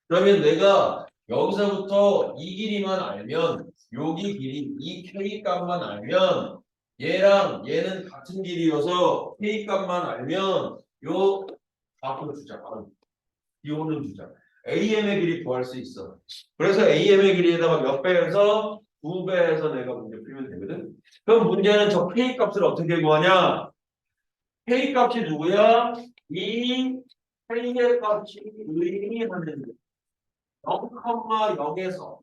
그러면 내가 여기서부터 이 길이만 알면 여기 길이 이 k 값만 알면 얘랑 얘는 같은 길이어서 k 값만 알면 요 앞으로 주자. 이거는 주자. AM의 길이 구할 수 있어. 그래서 AM의 길이에다가 몇 배해서 2배해서 내가 문제 풀면 되거든. 그럼 문제는 저 k 값을 어떻게 구하냐? k 값이 누구야? 이 k의 값이 의미하는 0,0에서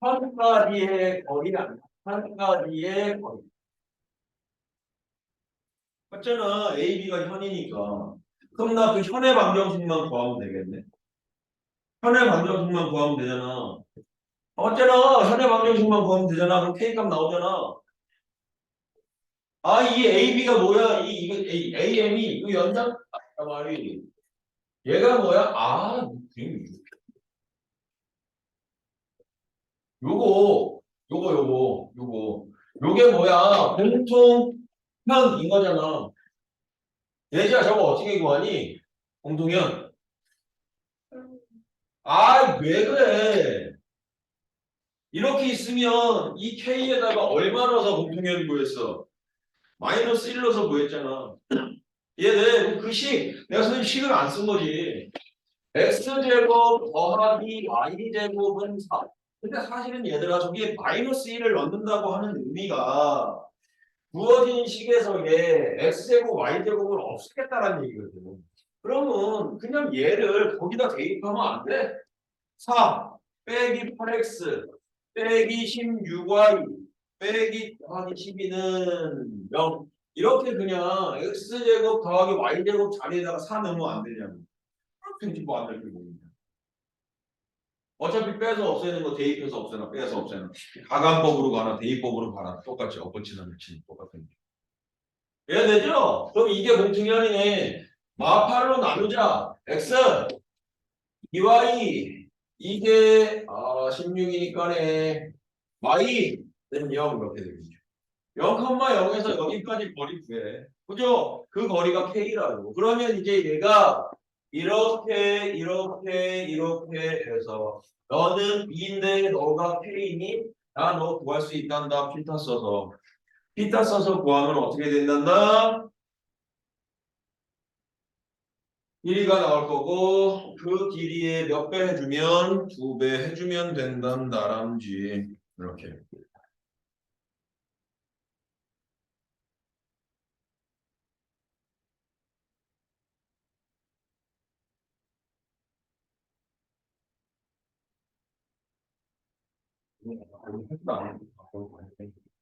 한 가지의 거리 아니야. 한 가지의 거리. 맞잖아. A, B가 현이니까. 그럼 나 그 현의 방정식만 구하면 되겠네. 현의 방정식만 구하면 되잖아. 어쩌나 현의 방정식만 구하면 되잖아. 그럼 K 값 나오잖아. 이 AB가 뭐야? 이거 AM이 이 연장 말이 얘가 뭐야? 요거 요게 뭐야? 공통현인 거잖아. 예지야 저거 어떻게 구하니? 공통현. 왜 그래? 이렇게 있으면 이 K에다가 얼마 넣어서 공통현 구했어? 마이너스 1 넣어서 구했잖아. 얘네 그 식, 내가 선생님 식을 안 쓴 거지. x제곱 더하기 y제곱은 4. 근데 사실은 얘들아 저기 마이너스 1을 넣는다고 하는 의미가 부어진 식에서의 x제곱 y제곱을 없애겠다는 얘기거든. 그러면 그냥 얘를 거기다 대입하면 안 돼? 4 빼기 8x 빼기 16y 빼기 더하기 12는 0. 이렇게 그냥 x제곱 더하기 y제곱 자리에다가 4 넣으면 안 되냐고. 그렇게 뭐안 될 거고. 어차피 빼서 없애는 거 대입해서 없애나 빼서 없애나 가간법으로 가나 대입법으로 가나 똑같이 엎어치나 밀치는 똑같은 게. 이해되죠? 그럼 이게 공통현이네. 마팔로 나누자. x 2y 이게 16이니까네 y는 0 이렇게 되겠죠. 0,0에서 여기까지 거리 구해. 그죠? 그 거리가 K라고. 그러면 이제 얘가 이렇게 해서 너는 B인데 너가 K니? 나 너 구할 수 있단다. 피타 써서. 피타 써서 구하면 어떻게 된단다? 길이가 나올 거고 그 길이에 몇 배 해주면 2배 해주면 된단다람쥐. 이렇게.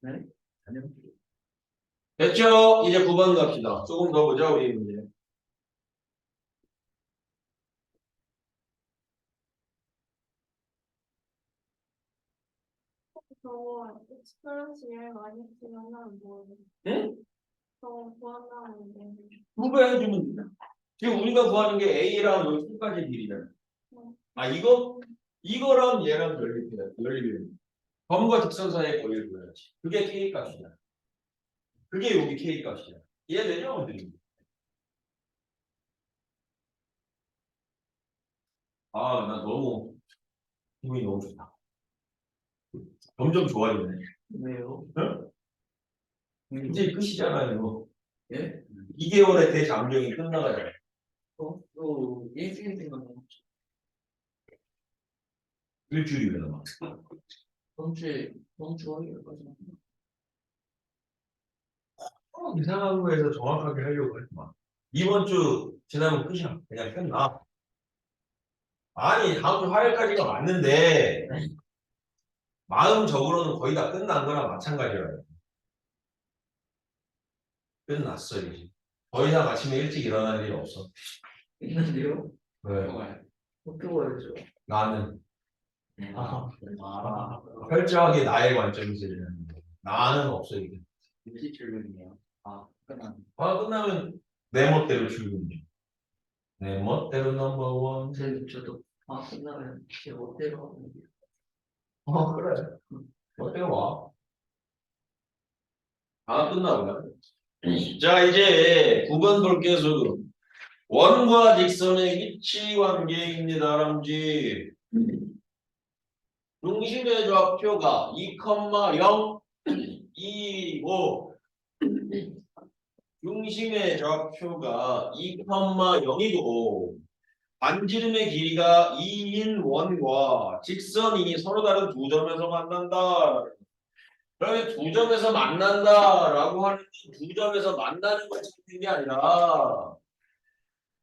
네? 됐죠? 이제 9번 갑시다. 조금 더 보자 우리 문제. 저 X 플러스 1 마이너스면은 뭐예요? 응? 저 구한다는데 2배 해주면 돼. 지금 우리가 구하는 게 A랑 여기 끝까지 길이잖아. 아 이거랑 얘랑 연립이야. 점과 직선 사이의 거리를 구해야지. 그게 K 값이야. 그게 여기 K 값이야. 이해되죠? 선생님? 아, 나 너무 기분이 너무 좋다. 점점 좋아지네. 왜요? 응? 이제 끝이잖아요. 예? 2개월의 대장정이 끝나가잖아요. 또 일주일 동안 일주일이 남아. 다음 주 화요일까지. 이상한 거에서 정확하게 하려고 했구만. 이번 주 지나면 끝이야. 그냥 끝나. 아니, 다음 주 화요일까지가 맞는데, 마음적으로는 거의 다 끝난 거랑 마찬가지야. 끝났어, 이제. 더 이상 아침에 일찍 일어날 일 없어. 있는데요? 왜? 학교 가야죠. 나는. 아, 철저하게 나의 관점에서 일하는 거. 나는 없어, 이게. 일찍 출근이네요. 아, 끝났네. 끝나면 내 멋대로 출근이지. 내 멋대로 넘버원. 선생님, 저도 끝나면 제 멋대로 하면 돼요. 그래. 멋대로 와. 끝나고. 자, 이제 9번 볼게요, 수도. 원과 직선의 위치 관계입니다, 람지. 중심의 좌표가 2,0, 2, 5. 중심의 좌표가 2,0이고 반지름의 길이가 2인 원과 직선이 서로 다른 두 점에서 만난다. 그러면 두 점에서 만난다라고 하는 두 점에서 만나는 걸 찾는 게 아니라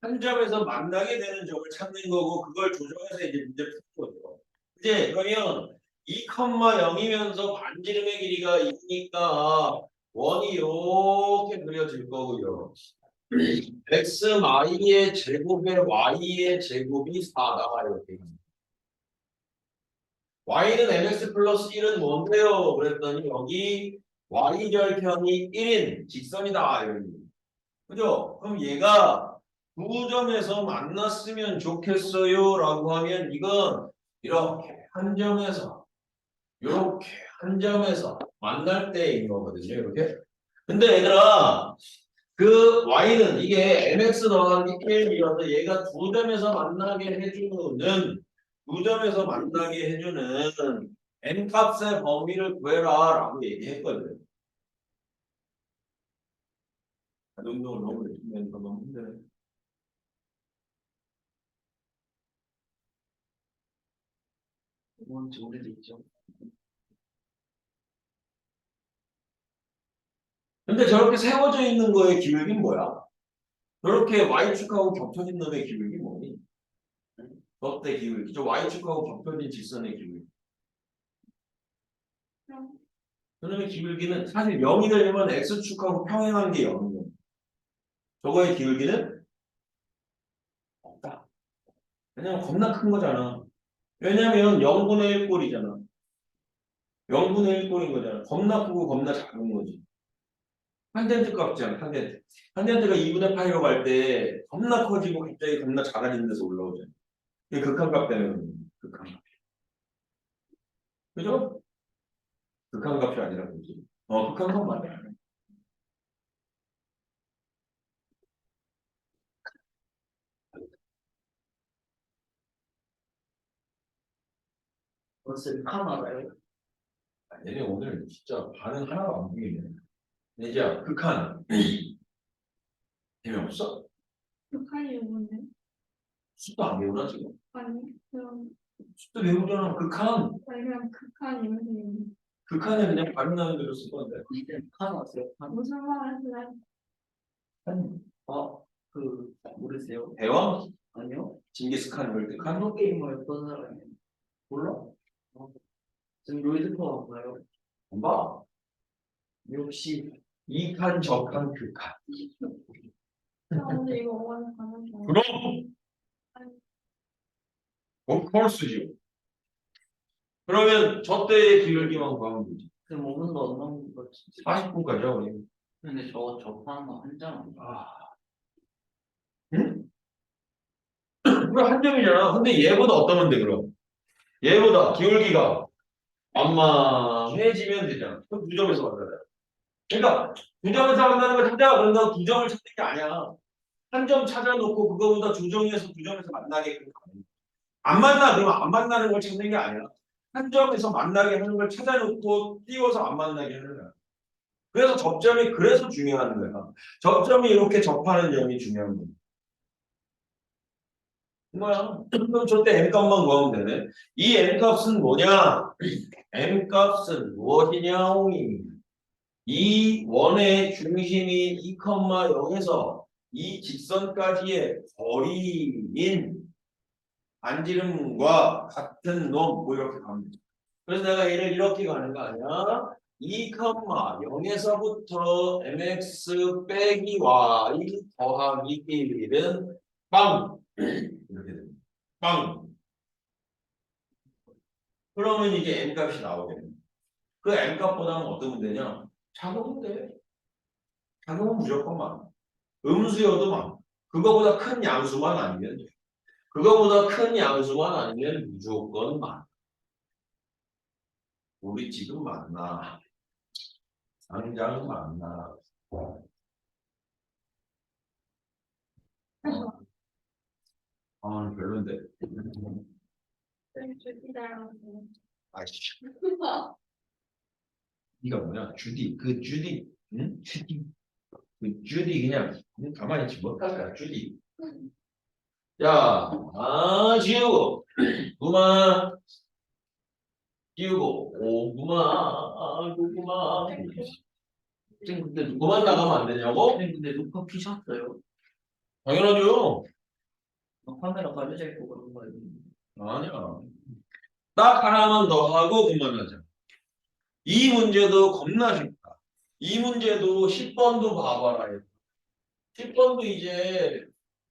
한 점에서 만나게 되는 점을 찾는 거고 그걸 조정해서 이제 문제 푸는 거죠. 이제 그러면 2,0이면서 반지름의 길이가 2니까 원이 이렇게 그려질 거고요. x y의 제곱에 y의 제곱이 4 나와요. y는 mx 플러스 1은 뭔데요? 그랬더니 여기 y절편이 1인 직선이다. 여기. 그죠? 그럼 얘가 두 점에서 만났으면 좋겠어요 라고 하면 이건 이렇게 한 점에서 이렇게 한 점에서 만날 때인 거거든요. 이렇게. 근데 얘들아 그 y는 이게 mx 더하기 1이어서 얘가 두 점에서 만나게 해주는 두 점에서 만나게 해주는 n 값의 범위를 구해라 라고 얘기했거든. 운동을 너무 열심히 하니까 너무 힘드네. 뭔지 오래됐죠. 근데 저렇게 세워져 있는 거의 기울기 뭐야? 저렇게 y축하고 겹쳐진 놈의 기울기 뭐니? 롯데 기울기. 저 y축하고 겹쳐진 직선의 기울기. 그놈의 기울기는 사실 0이 되려면 x축하고 평행한 게 0이고 저거의 기울기는 없다. 왜냐면 겁나 큰 거잖아. 왜냐면 0분의 1 꼴이잖아. 0분의 1 꼴인 거잖아. 겁나 크고 겁나 작은 거지. 탄젠트 값이잖아. 탄젠트. 탄젠트가 2분의 파이로 갈 때 겁나 커지고 갑자기 겁나 작아지는 데서 올라오잖아. 이게 극한값 때문에 그런 거야. 극한값. 그죠? 극한값이 아니라 그지. 극한선 맞아. 벌써 칸 알아요? 얘네 오늘 진짜 반응 하나도 안 보이네. 내지야 극한 재미없어? 북한이 뭔데? 수도 안 배우나 지금? 아니 그럼 수도 배우잖아. 극한. 아니 그냥 극한이 무슨 극한에 그냥 발음 나는 대로 쓸 건데. 이제 칸 왔어요. 칸. 무슨 말 하시나요? 모르세요? 대왕? 아니요? 징기스칸 월드칸? 한국 게임을 했던 사람이 몰라? 지금 롤드컵 안 봐요? 안 봐. 역시 이칸 저칸 극한. 나 오늘 이거 어머니 가는 중. 그럼 of course죠. 그러면 저 때의 기울기만 구하면 되지. 지금 5분도 안 남은 거 같지. 40분까지요, 우리. 근데 저거 접하는 거 한 장. 응? 그래 한 점이잖아. 근데 얘보다 어떠면 돼 그럼? 얘보다 기울기가 만만해지면 되잖아. 그럼 두 점에서 만나요. 그러니까 두 점에서 만나는 걸 찾아. 그런다고 두 점을 찾는 게 아니야. 한 점 찾아놓고 그거보다 조정해서 두 점에서 만나게 안 만나 그러면 안 만나는 걸 찾는 게 아니야. 한 점에서 만나게 하는 걸 찾아놓고 띄워서 안 만나게 하는 거야. 그래서 접점이 그래서 중요한 거야. 접점이 이렇게 접하는 점이 중요한 거야. 뭐야? 그럼 저때 m 값만 구하면 되네. 이 m 값은 뭐냐? m 값은 무엇이냐? 이 원의 중심이 2,0에서 이 직선까지의 거리인 반지름과 같은 놈, 뭐 이렇게 가면 돼. 그래서 내가 얘를 이렇게 가는 거 아니야? 2,0에서부터 mx 빼기 y 더하기 1은 빵! 이렇게 됩니다. 빵! 그러면 이게 m값이 나오겠네. 그 m값보다는 어떤 문제냐? 작은 문제. 작으면 무조건 많아. 음수여도 많아. 그거보다 큰 양수만 아니면 돼. 그거보다 큰 양수만 아니면 무조건 많아. 우리 지금 만나. 당장 만나. 별론데. 좀 기다려주세요. 아이씨. 네가 뭐냐? 주디. 그 주디. 응? 주디. 그 주디 그냥 가만히 있지 못할까? 주디. 자, 지우고. 구만. 지우고. 구만. 구만. 지금 근데 그만 나가면 안 되냐고? 근데 녹화 키셨어요? 당연하죠. 카메라 가려져 있고 그런 거 아니에요? 아니야. 딱 하나만 더 하고 그만하자. 이 문제도 겁나 쉽다. 이 문제도 10번도 봐봐라. 10번도 이제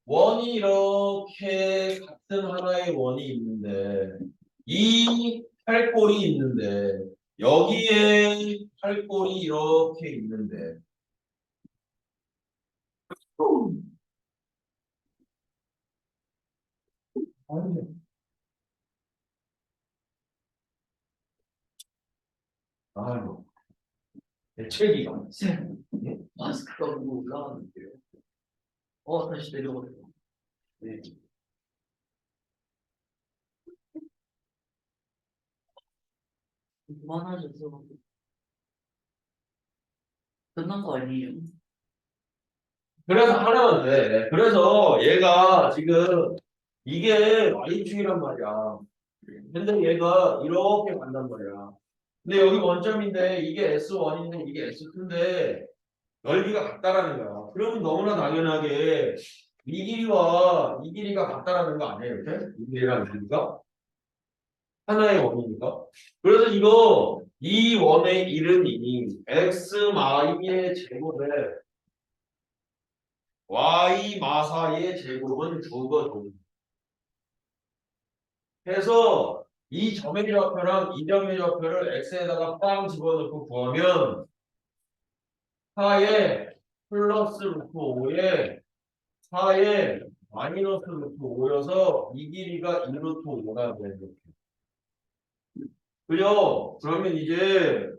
원이 이렇게 같은 하나의 원이 있는데 이 팔꼴이 있는데 여기에 팔꼴이 이렇게 있는데 아이고 대책이가 쌤, 마스크가 너무 올라가는데요. 다시 내려가세요. 네. 그만하셔서 끝난 거 아니에요? 그래서 하나만 돼. 그래서 얘가 지금 이게 y축이란 말이야. 근데 얘가 이렇게 간단 말이야. 근데 여기 원점인데 이게 S1인데 이게 S2인데 넓이가 같다라는 거야. 그러면 너무나 당연하게 이 길이와 이 길이가 같다라는 거 아니에요? 이렇게? 이 길이랑 이 길이가? 하나의 원이니까. 그래서 이거 이 원의 이름이 x 마이의 제곱에 y 마사의 제곱은 주거든. 해서 이 점의 좌표랑 이 점의 좌표를 x에다가 빵 집어넣고 구하면 4에 플러스 루트 5에 4에 마이너스 루트 5여서 이 길이가 2 루트 5가 돼. 이렇게. 그죠? 그러면 이제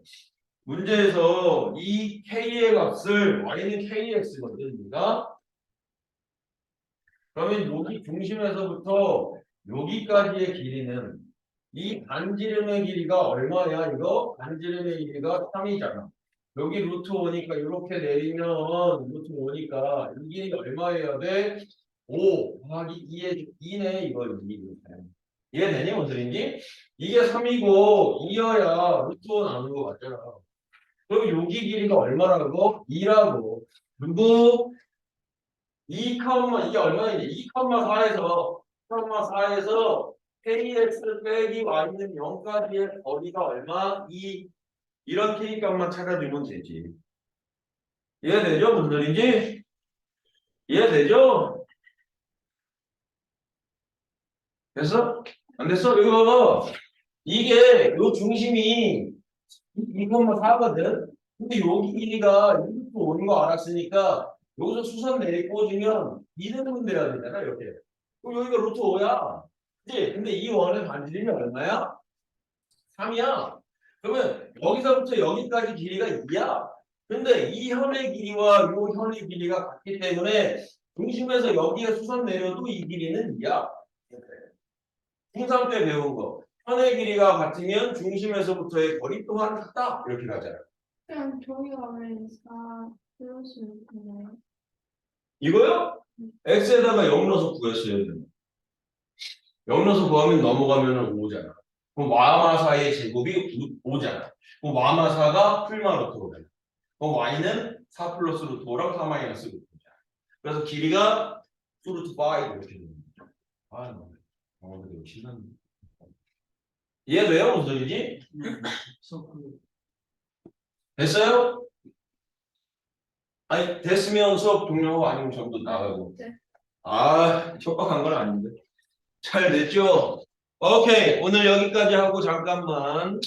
문제에서 이 k의 값을 y는 kx거든, 우리가. 그러면 여기 중심에서부터 여기까지의 길이는 이 반지름의 길이가 얼마야? 이거 반지름의 길이가 3이잖아. 여기 루트 5니까 이렇게 내리면 루트 5니까 이 길이가 얼마여야 돼? 5 더하기 2네 이거 2. 이해되니? 뭔 소린지? 이게 3이고 2여야 루트 5 나오는 거 맞잖아. 그럼 여기 길이가 얼마라고? 2라고. 그리고 2, 이게 얼마이냐? 2,4에서 2,4에서 kx 빼기 y는 0까지의 거리가 얼마? 2. 이런 k값만 찾아주면 되지. 이해되죠? 무슨 소린지? 이해되죠? 됐어? 안 됐어? 이거 봐봐. 이게 요 중심이 2,4거든? 근데 여기 길이가 이렇게 오는 거 알았으니까 여기서 수선 내리꽂으면 2등분 돼야 되잖아, 이렇게. 그럼 여기가 루트 5야. 그치? 근데 이 원의 반지름이 얼마야? 3이야. 그러면 여기서부터 여기까지 길이가 2야. 근데 이 현의 길이와 이 현의 길이가 같기 때문에 중심에서 여기에 수선 내려도 이 길이는 2야. 중3 때 배운 거. 현의 길이가 같으면 중심에서부터의 거리 또한 같다. 이렇게 가잖아. 그냥 저기가 왜 4 플러스 6이네요? 이거요? x에다가 0 넣어서 구했어요. 0 넣어서 구하면 넘어가면 5잖아. 그럼 와마사의 제곱이 5잖아. 그럼 와마사가 풀마 루트 5잖아. 그럼 y는 4 플러스 루트 5랑 4 마이너스 루트 5잖아. 그래서 길이가 2 루트 5 이렇게 되는 거죠. 아, 너무 신났네. 이해돼요? 무슨 소리지? 됐어요? 아니 됐으면 수업 종료하고 아니면 전부 나가고. 네. 아, 촉박한 건 아닌데. 잘 됐죠? 오케이. 오늘 여기까지 하고 잠깐만